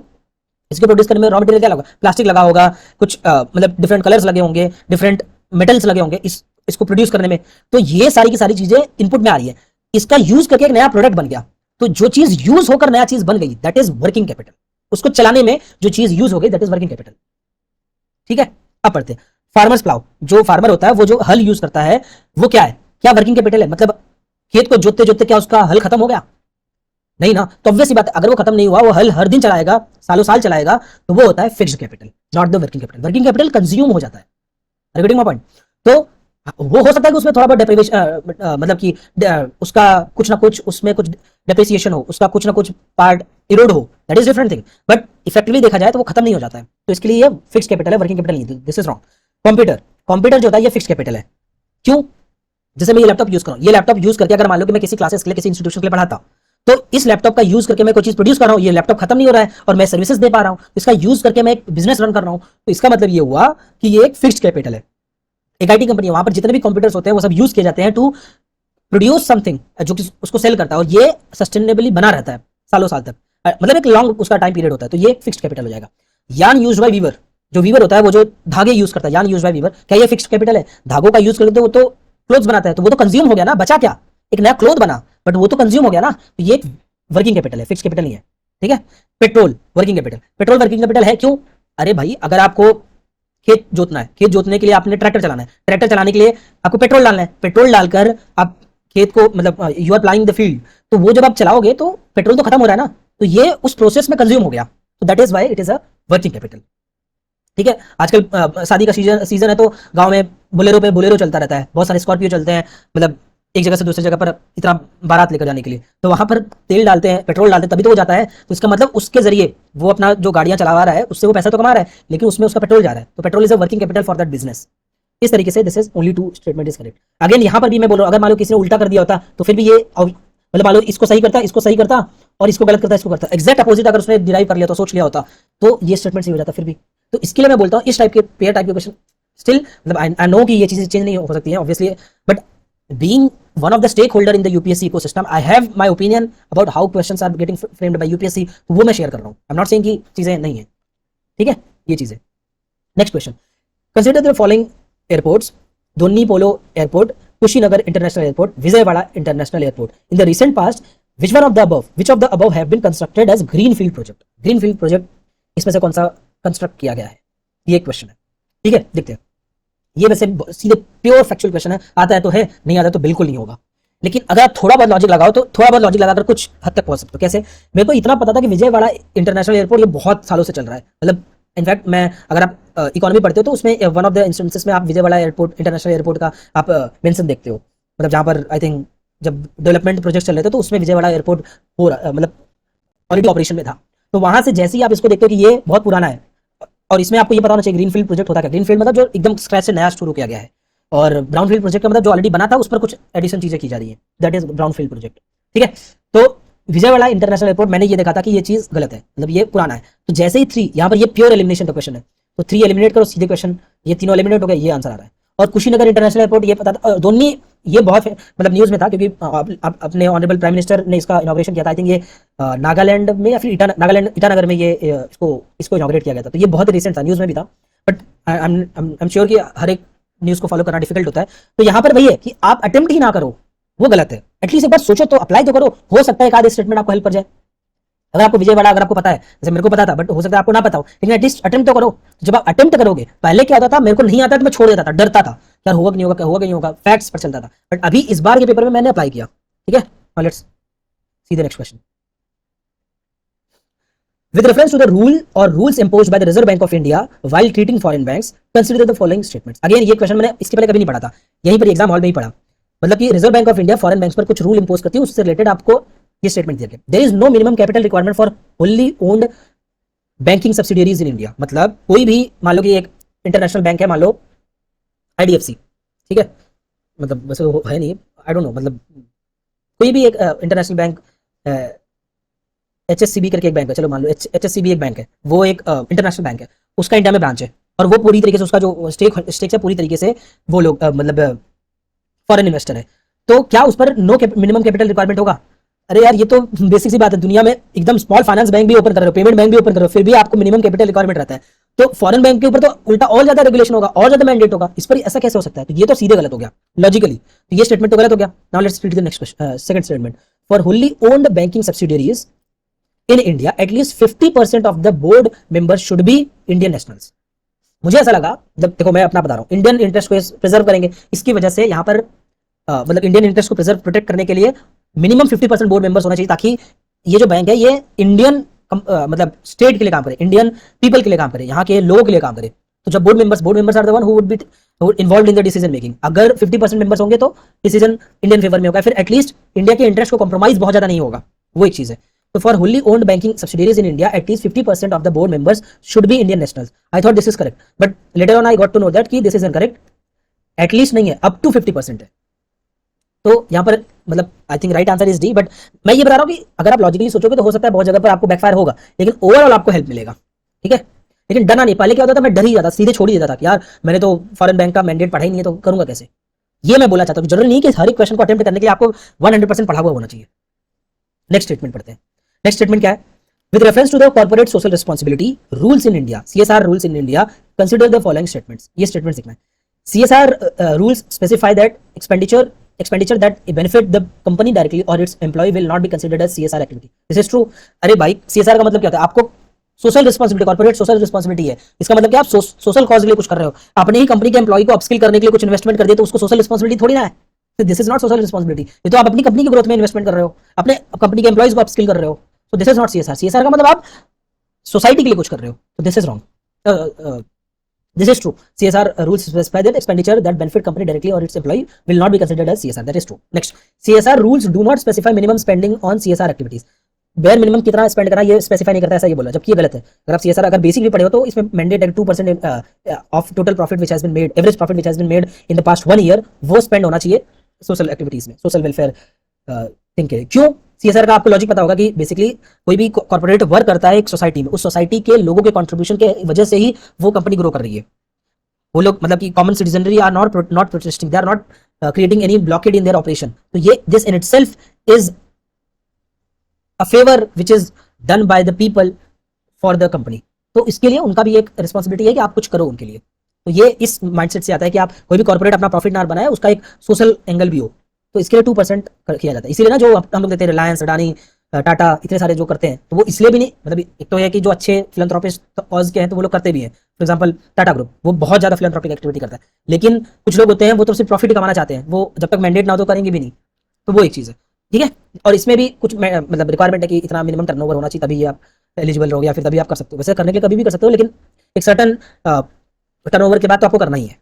इसको प्रोड्यूस करने में रॉ मटेरियल क्या लगा, प्लास्टिक लगा होगा, कुछ मतलब डिफरेंट कलर्स लगे होंगे, डिफरेंट मेटल्स लगे होंगे इसको प्रोड्यूस करने में। तो ये सारी की सारी चीजें इनपुट में आ रही है, इसका यूज करके एक नया प्रोडक्ट बन गया। तो जो चीज यूज होकर नया चीज बन गई दैट इज वर्किंग कैपिटल। उसको चलाने में जो चीज यूज हो गई दैट इज वर्किंग कैपिटल। ठीक है, अब पढ़ते हैं फार्मर्स प्लाउ। जो फार्मर होता है वो जो हल यूज करता है वो क्या है, क्या वर्किंग कैपिटल है? मतलब खेत को जोतते जोतते क्या उसका हल खत्म हो गया? नहीं ना। तो ऑब्वियस सी बात है अगर वो खत्म नहीं हुआ, वो हल हर दिन चलाएगा, सालों साल चलाएगा, तो वो होता है fixed capital, not the working capital. Working capital consume हो जाता है। Repeating my point. तो वो हो सकता है कि उसमें थोड़ा बहुत डेप्रिवेशन मतलब कि उसका कुछ ना कुछ उसमें कुछ डेप्रिसिएशन हो, उसका कुछ ना कुछ पार्ट इरोड हो, that is different thing, but effectively देखा जाए तो वो खत्म नहीं हो जाता है। तो इसके लिए ये फिक्स्ड कैपिटल है, वर्किंग कैपिटल नहीं। This is wrong. कंप्यूटर जो होता है ये फिक्स्ड कैपिटल है। क्यों? जैसे मैं ये लैपटॉप यूज कर रहा हूँ, ये लैपटॉप यूज करके अगर मान लो कि मैं किसी क्लासेस के लिए, किसी इंस्टीट्यूशन के लिए पढ़ाता, तो इस लैपटॉप का यूज करके मैं कोई चीज प्रोड्यूस कर रहा हूँ, ये लैपटॉप खत्म नहीं हो रहा है और मैं सर्विसेज दे पा रहा हूँ, इसका यूज करके मैं एक बिजनेस रन कर रहा हूँ। तो इसका मतलब ये हुआ कि ये एक फिक्स्ड कैपिटल है। एक आईटी कंपनी है, वहां पर जितने भी कंप्यूटर्स होते हैं वो सब यूज किए जाते हैं टू प्रोड्यूस समथिंग जो कि उसको सेल करता है, और ये सस्टेनेबली बना रहता है सालों साल तक, मतलब एक लॉन्ग उसका टाइम पीरियड होता है। तो ये फिक्स्ड कैपिटल हो जाएगा। यार्न यूज्ड बाय वीवर, जो वीवर होता है वो जो धागे यूज करता है, यार्न यूज्ड बाय वीवर, क्या ये फिक्स्ड कैपिटल है? धागों का यूज करके तो वो तो क्लोथ्स बनाता है, तो वो तो कंज्यूम हो गया ना, बचा क्या? एक नया क्लोथ बना, बट वो तो कंज्यूम हो गया ना। तो ये वर्किंग कैपिटल है, फिक्स्ड कैपिटल नहीं है। ठीक है, पेट्रोल वर्किंग कैपिटल है। क्यों? अरे भाई अगर आपको खेत जोतना है, खेत जोतने के लिए आपने ट्रैक्टर चलाना है, ट्रैक्टर चलाने के लिए आपको पेट्रोल डालना है, पेट्रोल डालकर आप खेत को मतलब you are ploughing the field, तो वो जब आप चलाओगे तो पेट्रोल तो खत्म हो रहा है ना, तो ये उस प्रोसेस में कंज्यूम हो गया। तो that is why it is a working capital. ठीक है, आजकल शादी का सीजन है तो गांव में बोलेरो चलता रहता है, बहुत सारे स्कॉर्पियो चलते हैं, मतलब एक जगह से दूसरी जगह पर इतना बारात लेकर जाने के लिए, तो वहां पर तेल डालते हैं, पेट्रोल डालते हैं, तभी तो वो जाता है। तो इसका मतलब उसके जरिए वो अपना जो गाड़ियां चला रहा है उससे वो पैसा तो कमा रहा है, लेकिन उसमें उसका पेट्रोल जा रहा है। तो petrol is a working capital for that business. इस तरीके से this is only two statement is correct. Again यहाँ पर भी मैं बोल रहा हूँ, अगर मान लो किसी ने उल्टा कर दिया होता तो फिर भी ये मतलब मान लो इसको सही करता और इसको गलत करता, इसको करता, एग्जैक्ट अपोजिट अगर उसने डिराइव कर लिया तो, सोच लिया होता, तो ये स्टेटमेंट सही हो जाता फिर भी। तो इसके लिए मैं बोलता हूँ इस टाइप के पेयर टाइप के क्वेश्चन स्टिल, मतलब आई नो कि ये चीजें चेंज नहीं हो सकती हैं obviously, but being one of the stakeholder in the UPSC ecosystem, I have my opinion about how questions are getting framed by UPSC, तो वो मैं शेयर कर रहा हूँ। I'm not saying कि चीजें नहीं है, ठीक है, ये चीजें। Next question, consider the following airports: Dhoni polo airport, Kushinagar international airport, Vijayawada international airport. In the recent past which of the above have been constructed as greenfield project? greenfield project इसमें से कौन सा कंस्ट्रक्ट किया गया है, ये क्वेश्चन है। ठीक है, देखते हैं। ये वैसे सीधे प्योर फैक्चुअल क्वेश्चन है, आता है तो है, नहीं आता तो बिल्कुल नहीं होगा। लेकिन अगर आप थोड़ा बहुत लॉजिक लगाओ तो थोड़ा बहुत लॉजिक लगाकर कुछ हद तक पहुंच सकते हो। कैसे? मेरे को इतना पता था कि विजयवाड़ा इंटरनेशनल एयरपोर्ट ये बहुत सालों से चल रहा है, मतलब इनफैक्ट मैं अगर आप इकोनॉमी पढ़ते हो तो उसमें वन ऑफ द इंस्टेंसेस में आप विजयवाड़ा एयरपोर्ट इंटरनेशनल एयरपोर्ट का आप मेंशन देखते हो, मतलब जहां पर आई थिंक जब डेवलपमेंट प्रोजेक्ट चल रहे थे तो उसमें विजयवाड़ा एयरपोर्ट हो रहा मतलब ऑलरेडी ऑपरेशन में था। तो वहां से जैसे ही आप इसको देखते हो कि ये बहुत पुराना है, और इसमें आपको ये पता होना चाहिए ग्रीनफील्ड प्रोजेक्ट होता है। ग्रीनफील्ड मतलब जो एकदम स्क्रैच से नया शुरू किया गया है, और ब्राउनफील्ड प्रोजेक्ट का मतलब जो ऑलरेडी बना था उस पर कुछ एडिशन चीजें की जा रही है, दैट इज ब्राउनफील्ड प्रोजेक्ट। ठीक है, तो विजयवाड़ा इंटरनेशनल एयरपोर्ट मैंने ये देखा था कि ये चीज गलत है, मतलब ये पुराना है। तो जैसे ही 3 यहाँ पर ये प्योर एलिमिनेशन का क्वेश्चन है, तो 3 एलिमिनेट करो, सीधे क्वेश्चन, ये तीनों एलिमिनेट हो गए, ये आंसर आ रहा है। और कुशीनगर इंटरनेशनल एयरपोर्ट ये पता था, दोनों ये बहुत मतलब न्यूज में था, क्योंकि अपने ऑनरेबल प्राइम मिनिस्टर ने इसका इनॉग्रेशन किया था। आई थिंक ये नागालैंड में या फिर नागालैंड ईटानगर में ये इसको इनॉग्रेट किया गया था। तो ये बहुत रिसेंट था, न्यूज में भी था, बट आई एम श्योर कि हर एक न्यूज को फॉलो करना डिफिकल्ट होता है। तो यहाँ पर वही है कि आप अटेम्प्ट ही ना करो, वो गलत है। एटलीस्ट एक बार सोचो तो, अप्लाई तो करो, हो सकता है एक आध स्टेटमेंट आपको हेल्प कर जाए। अगर आपको विजयवाड़ा अगर आपको पता है, जैसे मेरे को पता था, बट हो सकता है आपको ना पता हो, लेकिन एटलीस्ट अटेम्प्ट तो करो। जब आप अटेम्प्ट करोगे, पहले क्या होता था, मेरे को नहीं आता तो मैं छोड़ देता था, डरता था यार होगा कि नहीं होगा, होगा कि नहीं होगा, फैक्ट्स पर चलता था। बट अभी इस बार के पेपर में मैंने अप्लाई किया। ठीक है, let's see the next question. With reference to the rule or rules imposed by the Reserve Bank of India while treating foreign banks, consider the following statements. Again ये question मैंने इसके पहले कभी नहीं पढ़ा था, यहीं पर एग्जाम हॉल में ही पढ़ा। मतलब कि reserve bank of India foreign banks पर कुछ रूल इंपोज करती है, उससे रिलेटेड आपको ये स्टेटमेंट दिया गया। There is no minimum capital requirement for wholly owned banking subsidiaries in India. मतलब कोई भी, मान लो कि एक इंटरनेशनल बैंक है, मान लो IDFC, ठीक है, मतलब वैसे है नहीं, आई डोंट नो, मतलब कोई भी एक इंटरनेशनल बैंक, HSCB करके एक बैंक है, चलो मान लो HSCB एक बैंक है, वो एक इंटरनेशनल बैंक है, उसका इंडिया में ब्रांच है, और वो पूरी तरीके से उसका जो स्टेक है पूरी तरीके से वो लोग मतलब फॉरेन इन्वेस्टर है। तो क्या उस पर नो मिनिमम कैपिटल रिक्वायरमेंट होगा? अरे यार ये तो बेसिक सी बात है, दुनिया में एकदम स्मॉल फाइनेंस बैंक भी ओपन कर रहे हो, पेमेंट बैंक भी ओपन कर रहे हो, फिर भी आपको मिनिमम कैपिटल रिक्वायरमेंट रहता है। तो फॉरेन बैंक के ऊपर तो उल्टा और ज्यादा रेगुलेशन होगा, और ज्यादा मैंडेट होगा, इस पर ऐसा कैसे हो सकता है? तो ये तो सीधे गलत हो गया लॉजिकली, तो ये स्टेटमेंट तो गलत हो गया। Now let's read the next second statement. For wholly owned banking subsidiaries in India, at least 50% of the board members should be Indian nationals। मुझे ऐसा लगा, जब देखो मैं अपना बता रहा हूँ, इंडियन इंटरेस्ट को प्रिजर्व करेंगे, इसकी वजह से यहाँ पर मतलब इंडियन इंटरेस्ट को प्रोटेक्ट करने के लिए मिनिमम 50% बोर्ड मेंबर्स होना चाहिए, ताकि ये जो बैंक है ये इंडियन मतलब स्टेट के लिए काम करे, इंडियन पीपल के लिए काम करे, यहाँ के लोगों के लिए काम करे। तो जब board members are the one who would be involved in the decision making, अगर 50% मेंबर्स होंगे तो डिसीजन इंडियन फेवर में होगा, फिर एटलीस्ट इंडिया के इंटरेस्ट को कॉम्प्रोमाइज बहुत ज्यादा नहीं होगा, वो एक चीज है। So for wholly owned banking subsidiaries in India, at least 50% of the board members should be Indian nationals. I thought this is correct, but later on I got to know that कि this is incorrect. At least नहीं है, up to 50% है। तो यहाँ पर मतलब I think right answer is D, but मैं ये बता रहा हूँ कि अगर आप लॉजिकली सोचोगे तो हो सकता है बहुत जगह पर आपको बैकफायर होगा, लेकिन ओवरऑल आपको हेल्प मिलेगा। ठीक है, लेकिन डरना नहीं। पहले क्या होता था, मैं डर ही जाता, सीधे छोड़ ही देता था कि यार मैंने तो फॉरेन बैंक का मैंडेट पढ़ा ही नहीं है, तो करूंगा कैसे। ये मैं बोला चाहता हूँ, जरूरी नहीं कि हर एक क्वेश्चन को अटेम्प्ट करने के लिए आपको 100% पढ़ा हुआ होना चाहिए। नेक्स्ट स्टेटमेंट पढ़ते हैं। नेक्स्ट स्टेटमेंट क्या है? With reference to the corporate social responsibility rules in India, CSR rules in India, consider the following statements. ये स्टेटमेंट सीखना है। CSR rules specify that expenditure that benefit the company directly or its employee will not be considered as CSR activity. This is true। अरे भाई CSR का मतलब क्या होता है? आपको social responsibility, corporate social responsibility है, इसका मतलब क्या आप सोशल कॉज के लिए कुछ कर रहे हो, अपने ही कंपनी के एम्प्लॉय को अपस्किल करने के लिए कुछ इन्वेस्टमेंट कर दिया, तो उसको सोशल रिस्पांसिबिलिटी थोड़ी ना है। This is not social responsibility, ये तो आप अपनी कंपनी की ग्रोथ में इन्वेस्टमेंट कर रहे हो, अपने कंपनी के एम्प्लॉइज को अपस्किल कर रहे हो, तो this is not CSR। CSR का मतलब आप सोसाइटी के लिए कुछ कर रहे हो, तो this is wrong. This is true। CSR rules specify that expenditure that benefit company directly or its employee will not be considered as CSR। That is true। Next, CSR rules do not specify minimum spending on CSR activities। Bare minimum कितना spend करना ये specify नहीं करता, ऐसा ये बोला, जबकि ये गलत है। अगर आप CSR अगर बेसिक भी पढ़े हो तो इसमें मैंडेट है 2% of total profit which has been made, average profit which has been made in the past 1 year, वो स्पेंड होना चाहिए सोशल एक्टिविटीज में, सोशल वेलफेयर थिंग के लिए। क्यों? CSR का आपको लॉजिक पता होगा कि बेसिकली कोई भी कॉर्पोरेट वर्क करता है एक सोसाइटी में, उस सोसाइटी के लोगों के कंट्रीब्यूशन के वजह से ही वो कंपनी ग्रो कर रही है। वो लोग मतलब कि common citizenry are not protesting, they are not creating any blockade in their operation. तो ये this in itself is a favour which is done by the people for the company. तो इसके लिए उनका भी एक रिस्पांसिबिलिटी है कि आप कुछ करो उनके लिए। तो ये इस माइंडसेट से आता है कि आप कोई भी कॉर्पोरेट अपना प्रॉफिट ना बनाए, उसका एक सोशल एंगल भी हो, तो इसके लिए 2% किया जाता है। इसीलिए ना जो हम लोग देते हैं रिलायंस, अडानी, टाटा, इतने सारे जो करते हैं, तो वो इसलिए भी नहीं, मतलब एक तो है कि जो अच्छे फिलैंथ्रोपिस्ट कॉज के हैं तो वो लोग करते भी हैं। फॉर एग्जांपल टाटा ग्रुप, वो बहुत ज्यादा फिलैंथ्रोपिक एक्टिविटी करता है, लेकिन कुछ लोग होते हैं वो तो सिर्फ प्रॉफिट कमाना चाहते हैं, वो जब तक मैंडेट ना हो तो करेंगे भी नहीं। तो वो एक चीज़ है, ठीक है। और इसमें भी कुछ मतलब रिक्वायरमेंट है कि इतना मिनिमम टर्नओवर होना चाहिए, तभी आप एलिजिबल रहोगे, या फिर तभी आप कर सकते हो। वैसे करने के लिए कभी भी कर सकते हो, लेकिन एक सर्टन टर्नओवर के बाद तो आपको करना ही है।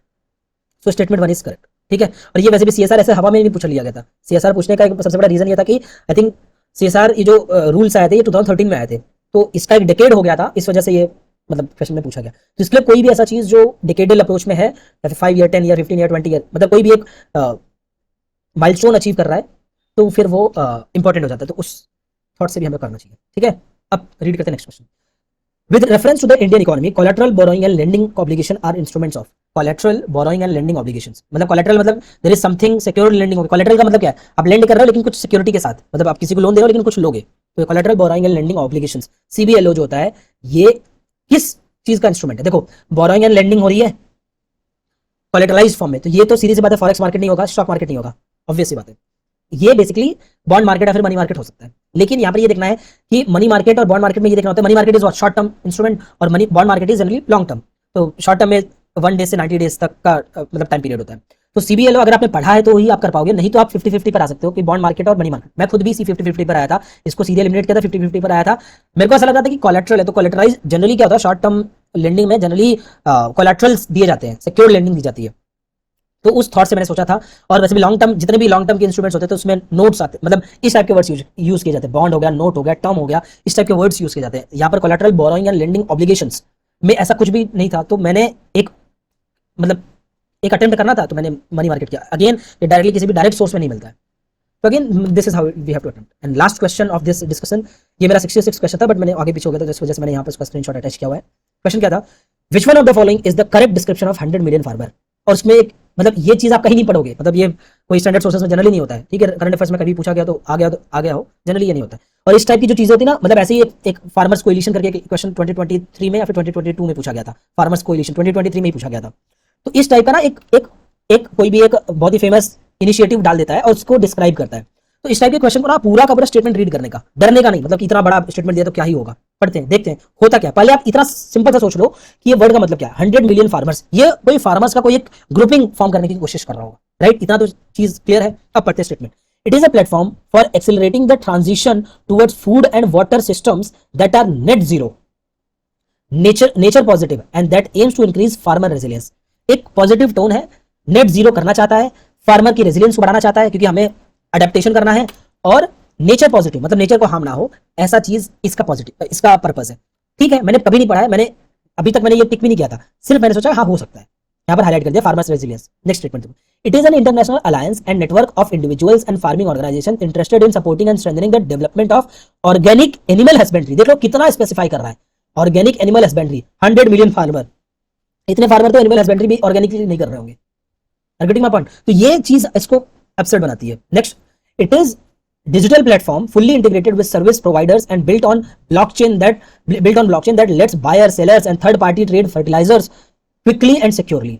सो स्टेटमेंट 1 इज करेक्ट, ठीक है। और ये वैसे भी CSR ऐसे हवा में नहीं पूछ लिया गया था। CSR पूछने का एक सबसे बड़ा रीजन ये था कि आई थिंक CSR ये जो रूल्स आए थे ये 2013 में आए थे, तो इसका एक डेकेड हो गया था, इस वजह से ये मतलब क्वेश्चन में पूछा गया। तो इसके लिए कोई भी ऐसा चीज जो डिकेडल अप्रोच में है, या फिर 5 ईयर, 10 ईयर, 15 ईयर, 20 ईयर, मतलब कोई भी एक माइलस्टोन अचीव कर रहा है, तो फिर वो इंपॉर्टेंट हो जाता है। तो उस थॉट से भी हमें करना चाहिए। ठीक है, अब रीड करते हैं next question. With reference to the Indian economy, collateral borrowing and lending obligation are instruments of collateral borrowing and lending obligations। मतलब collateral मतलब there is something secured lending होगा। collateral का मतलब क्या है? आप lend कर रहे हो लेकिन कुछ security के साथ, मतलब आप किसी को लोन दे रहे हो लेकिन कुछ लोगे, तो collateral borrowing and lending obligations CBLO जो होता है, ये किस चीज का इंस्ट्रूमेंट है? देखो, borrowing and lending हो रही है कोलेटरलाइज फॉर्म में, तो ये तो सीधी सी बात है फॉरेक्स मार्केट नहीं होगा, स्टॉक मार्केट नहीं होगा, ऑब्वियस सी बात है। ये बेसिकली बॉन्ड मार्केट या फिर मनी मार्केट हो सकता है। लेकिन यहाँ पर ये देखना है कि मनी मार्केट और बॉन्ड मार्केट में ये देखना होता है, money market is what, short term instrument, और money bond market is generally long term. तो शॉर्ट टर्म में 1 डे से 90 डेज तक का मतलब टाइम पीरियड होता है। तो सीबीएलओ अगर आपने पढ़ा है तो ही आप कर पाओगे, नहीं तो आप 50-50 पर आ सकते हो कि बॉन्ड मार्केट और मनी मार्केट। मैं खुद भी सी 50-50 पर आया था, इसको सीधे एलिमिनेट किया था, 50-50 पर आया था। मेरे को ऐसा लगा था कि कोलेट्रल है, तो कोलेट्रलाइज जनरली क्या होता है, शॉर्ट टर्म लेंडिंग में जनरली कोलेट्रल्स दिए जाते हैं, सिक्योर्ड लेंडिंग दी जाती है। तो उस थॉट से मैंने सोचा था। और वैसे भी लॉन्ग टर्म, जितने भी लॉन्ग टर्म के इंस्ट्रूमेंट्स होते हैं तो उसमें नोट्स आते हैं, मतलब इस टाइप के वर्ड्स यूज किए जाते हैं, बॉन्ड हो गया, नोट हो गया, टर्म हो गया, इस टाइप के वर्ड्स यूज किए जाते हैं। यहाँ पर collateral borrowing and lending obligations में ऐसा कुछ भी नहीं था, तो मैंने एक मतलब एक अटेम्प्ट करना था, तो मैंने मनी मार्केट किया। अगेन ये डायरेक्टली किसी भी डायरेक्ट सोर्स में नहीं मिलता है, तो again this is how we have to attempt. And last question of this discussion, ये मेरा 66 क्वेश्चन था, बट मैंने आगे पीछे हो गया था, जिस वजह से मैंने यहाँ पर उसका स्क्रीनशॉट अटैच किया हुआ है। क्वेश्चन क्या था? Which one of the following is the correct description of 100 million farmer. और उसमें एक मतलब ये चीज आप कहीं नहीं पढ़ोगे, मतलब ये कोई स्टैंडर्ड सोर्सेस में जनरली नहीं होता है। ठीक है, करंट अफेयर्स में कभी पूछा गया तो आ गया हो, जनरली ये नहीं होता है। और इस टाइप की जो चीजें होती है ना, मतलब ऐसे ही एक फार्मर्स कोएलिशन करके क्वेश्चन 2023 में या फिर 2022 में पूछा गया था। फार्मर्स कोएलिशन 2023 में ही पूछा गया था। तो इस टाइप का ना एक कोई भी एक बहुत ही फेमस इनिशिएटिव डाल देता है और उसको डिस्क्राइब करता है। तो इस टाइप के क्वेश्चन को ना पूरा का पूरा स्टेटमेंट रीड करने का, डरने का नहीं, मतलब कि इतना बड़ा स्टेटमेंट दिया तो क्या ही होगा, पढ़ते हैं, देखते हैं होता क्या। पहले आप इतना सिंपल सा सोच लो कि ये वर्ड का मतलब क्या है। 100 मिलियन फार्मर्स, ये कोई फार्मर्स का कोई एक ग्रुपिंग फॉर्म करने की कोशिश कर रहा होगा, राइट? इतना तो चीज क्लियर है। अब पढ़ते हैं statement. It is a platform for accelerating the transition towards food and water systems that are net zero, nature positive and that aims to increase farmer resilience. एक पॉजिटिव टोन है, net zero करना चाहता है, farmer की resilience को बढ़ाना चाहता है, क्योंकि हमें अडेप्टेशन करना है, और नेचर पॉजिटिव मतलब नेचर को हार्म ना हो, ऐसा चीज इसका पॉजिटिव, इसका पर्पस है। ठीक है, मैंने कभी नहीं पढ़ा है, मैंने अभी तक मैंने ये टिक भी नहीं किया था, सिर्फ मैंने सोचा हाँ हो सकता है, यहाँ पर हाईलाइट कर दिया फार्मर्स रेजिलियंस। नेक्स्ट स्टेटमेंट देखो। It is an international alliance and network of individuals and farming organisation interested in supporting and strengthening the development of organic animal husbandry. देख लो कितना स्पेसिफाई कर रहा है, organic animal husbandry, 100 million farmer. इतने farmer तो animal husbandry भी organically नहीं कर रहे होंगे। Getting my point? तो ये चीज इसको एब्सर्ड बनाती है। Next, it is digital platform fully integrated with service providers and built on blockchain that lets buyers, sellers and third party trade fertilizers quickly and securely.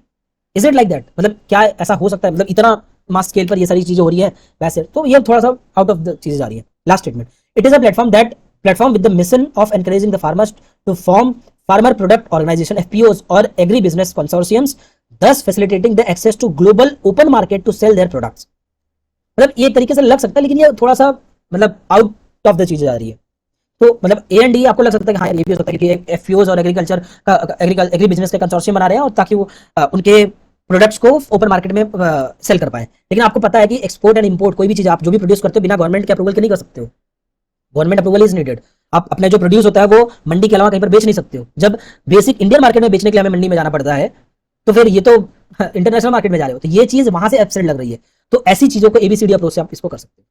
Is it like that? मतलब क्या ऐसा हो सकता है, मतलब इतना मास स्केल पर ये सारी चीजें हो रही है वैसे, तो ये थोड़ा सा आउट ऑफ द चीजें जा रही है। Last statement, it is a platform with the mission of encouraging the farmers to form farmer product organisation FPOs और agri business consortiums, thus facilitating the access to global open market to sell their products। मतलब ये एक तरीके से लग सकता है, लेकिन ये थोड़ा सा मतलब आउट ऑफ द चीजें जा रही है। तो मतलब A&D आपको लग सकता है कि हाँ ये भी हो सकता है कि FPOs और एग्रीकल्चर का एग्री बिजनेस के कंसोर्शियम बना रहे हैं, और ताकि वो उनके प्रोडक्ट्स को ओपन मार्केट में सेल कर पाए। लेकिन आपको पता है कि एक्सपोर्ट एंड इंपोर्ट कोई भी चीज आप जो भी प्रोड्यूस करते हो बिना गवर्नमेंट के अप्रूवल के नहीं कर सकते हो। Government approval is needed. आप अपना जो प्रोड्यूस होता है वो मंडी के अलावा कहीं पर बेच नहीं सकते हो। जब बेसिक इंडियन मार्केट में बेचने के लिए हमें मंडी में जाना पड़ता है, तो फिर ये तो इंटरनेशनल मार्केट में जा रहे हो, तो ये चीज वहां से एब्सेंट लग रही है। तो ऐसी चीजों को ABCD अप्रोच से आप इसको कर सकते हो।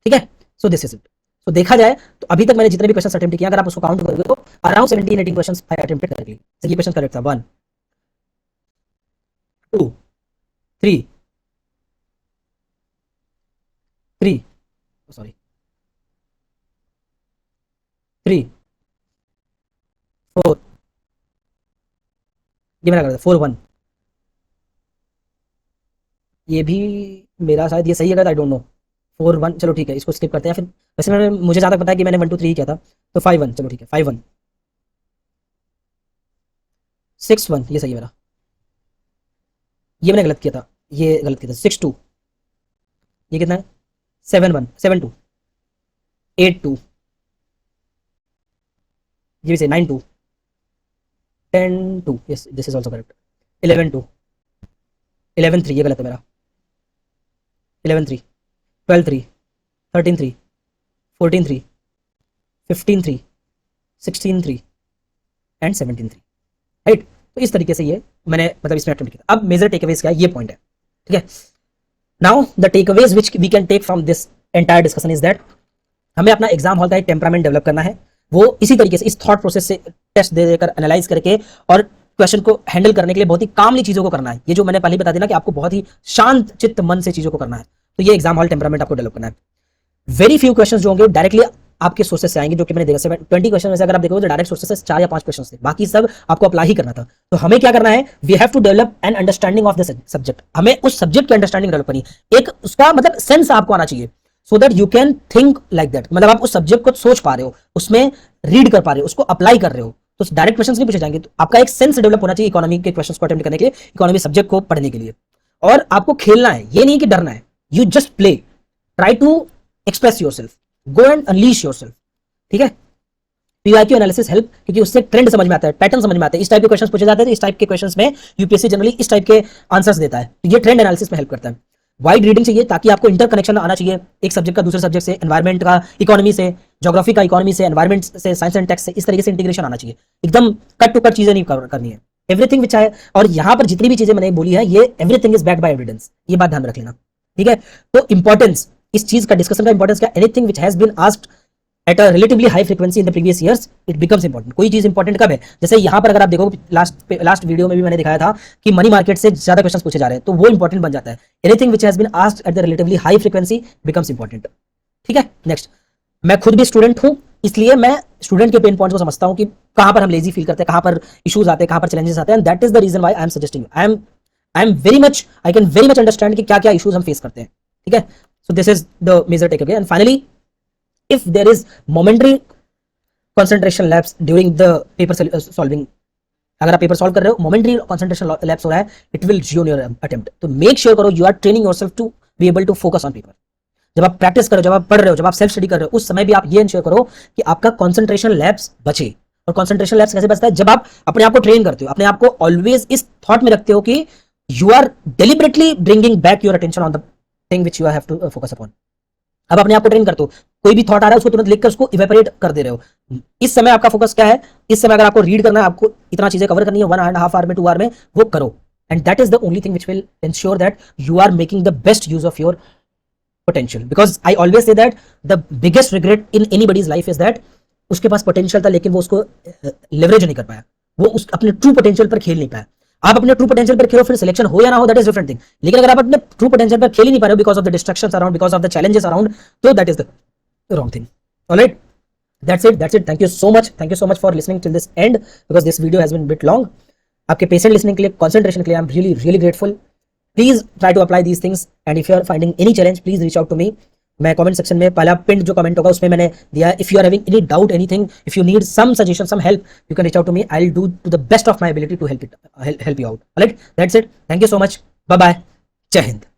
ठीक है, सो दिस इज इट। तो देखा जाए तो अभी तक मैंने जितने भी क्वेश्चन अटेम्प्ट किया, अगर आप उसको काउंट करोगे तो around 17-18 question I attempted correctly. तो ये क्वेश्चन करेक्ट था 1 2 3 3 सॉरी 3 4, ये मैंने कर दिया 4 1, ये भी मेरा शायद ये सही है, आई डोंट नो। 4 1, चलो ठीक है, इसको स्किप करते हैं। फिर वैसे मैंने मुझे ज़्यादा पता है कि मैंने 1 2 3 किया था, तो 5 1, चलो ठीक है 5 1 6 1, ये सही है मेरा। ये मैंने गलत किया था, ये गलत किया था 6 2, ये कितना है 7 1 7 2 8 2, ये भी सही 9 2 10 2, yes this is also correct 11 2 11 3, ये गलत है मेरा 11 3 12 3 13 3 14 3 15 3 16 3 एंड 17.3, राइट। तो इस तरीके से ये मैंने मतलब इसमें अटेम्प्ट किया। अब मेजर टेकअवेज क्या है, ये पॉइंट है, ठीक है। Now the takeaways which we can take from this entire discussion is that हमें अपना एग्जाम हॉल का एक टेम्परामेंट डेवलप करना है। वो इसी तरीके से इस थॉट प्रोसेस से टेस्ट दे देकर एनालाइज करके और क्वेश्चन को हैंडल करने के लिए बहुत ही कामली चीजों को करना है। ये जो मैंने पहले बता दिया ना कि आपको बहुत ही शांत चित्त मन से चीजों को करना है, तो ये एग्जाम हॉल टेम्परामेंट आपको डेवलप करना है। वेरी फ्यू क्वेश्चन जो होंगे डायरेक्टली आपके सोर्सेस से आएंगे, जो कि मैंने देखा 20 क्वेश्चन में से अगर आप देखोगे तो डायरेक्ट सोर्सेस से 4 या 5 क्वेश्चन थे, बाकी सब आपको अप्लाई ही करना था। तो हमें क्या करना है, we have to develop an understanding of the subject. हमें उस सब्जेक्ट की अंडरस्टैंडिंग डेवलप करनी है, एक उसका मतलब सेंस आपको आना चाहिए, so that you can think like that. मतलब आप उस सब्जेक्ट को सोच पा रहे हो, उसमें रीड कर पा रहे हो, उसको अप्लाई कर रहे हो, तो डायरेक्ट क्वेश्चंस नहीं पूछे जाएंगे। तो आपका एक सेंस डेवलप होना चाहिए इकोनॉमी के क्वेश्चंस को अटेम्प्ट करने के लिए, इकोनॉमी सब्जेक्ट को पढ़ने के लिए। और आपको खेलना है, ये नहीं कि डरना है, you just play, try to express yourself, go and unleash yourself, ठीक है। पीआईक्यू एनालिसिस हेल्प, क्योंकि उससे ट्रेंड समझ में आता है, पैटर्न समझ में आता है। इस टाइप के क्वेश्चंस पूछे जाते हैं, इस टाइप के क्वेश्चंस में यूपीएससी जनरली इस टाइप के आंसर्स देता है, तो ये ट्रेंड एनालिसिस में हेल्प करता है। वाइड रीडिंग चाहिए ताकि आपको इंटरकनेक्शन आना चाहिए एक सब्जेक्ट का दूसरे सब्जेक्ट से, एनवायरमेंट का इकोनॉमी से, ज्योग्राफी का इकोनॉमी से, एनवायरमेंट से, साइंस एंड टेक्स से, इस तरीके से इंटीग्रेशन आना चाहिए। एकदम कट टू कट चीजें नहीं करनी है, एवरीथिंग विच है। और यहां पर जितनी भी चीजें मैंने बोली है, ये everything is backed by evidence, ये बात ध्यान में रख लेना, ठीक है। तो इंपॉर्टेंस इस चीज का, डिस्कशन का इंपॉर्टेंस क्या, anything which has been asked at a relatively high frequency in the previous years it becomes important. कोई चीज इंपॉर्टेंट कब है, जैसे यहां पर अगर आप देखो लास्ट वीडियो में भी मैंने दिखाया था कि मनी मार्केट से ज्यादा क्वेश्चंस पूछे जा रहे हैं, तो वो इंपॉर्टेंट बन जाता है। Anything which has been asked at the relatively high frequency becomes important, ठीक है। नेक्स्ट, मैं खुद भी स्टूडेंट हूं, इसलिए मैं स्टूडेंट के पेन पॉइंट्स को समझता हूं कि कहां पर हम लेजी फील करते हैं, कहां पर इश्यूज आते हैं, कहां पर चैलेंजेस आते हैं, and that is the reason why I am suggesting, I am very much, I can very much understand कि क्या क्या इश्यूज हम फेस करते हैं, ठीक है। So this is the major takeaway. And finally, if there is momentary concentration lapse during the paper solving, अगर आप पेपर सॉल्व कर रहे हो, मोमेंटरी कंसंट्रेशन लैप्स हो रहा है, it will ruin your attempt। तो मेक श्योर करो you are training yourself to be able to focus on paper. जब आप प्रैक्टिस करो, जब आप पढ़ रहे हो, जब आप सेल्फ स्टडी कर रहे हो, उस समय भी आप ये इंश्योर करो कि आपका कंसंट्रेशन लैप्स बचे। और कंसंट्रेशन लैप्स कैसे बचता है, जब आप अपने आप को ट्रेन करते हो, अपने आप को ऑलवेज इस थॉट में रखते हो कि you are deliberately bringing back your attention on the thing which you have to focus upon. अब अपने आप को ट्रेन करते हो, कोई भी थॉट आ रहा है उसको तुरंत लिखकर उसको इवेपोरेट कर दे रहे हो। इस समय आपका फोकस क्या है, इस समय अगर आपको रीड करना है, आपको इतना चीजें कवर करनी है 1.5 आवर में, 2 आवर में, वो करो। And that is the only thing which will ensure that you are making the best use of your potential. Because I always say that the biggest regret in anybody's life is that उसके पास potential था लेकिन वो उसको leverage नहीं कर पाया, वो उस अपने ट्रू पोटेंशियल पर खेल नहीं पाया। आप अपने ट्रू पोटेंशियल पर खेलो, फिर सिलेक्शन हो या ना हो, दैट इज डिफरेंट थिंग। लेकिन अगर आप अपने ट्रू पोटेंशियल पर खेल ही नहीं पा रहे हो because of the distractions around, because of the challenges around, तो that is the wrong thing. All right, that's it. Thank you so much for listening till this end, because this video has been a bit long. आपके patient listening के लिए, concentration के लिए, I'm really grateful. Please try to apply these things, and if you are finding any challenge, please reach out to me. मैं comment section में पहला pinned जो comment होगा उसमें मैंने दिया, if you are having any doubt, anything, if you need some suggestion, some help, you can reach out to me. I'll do to the best of my ability to help you out. All right, that's it. Thank you so much. Bye bye. Jai Hind.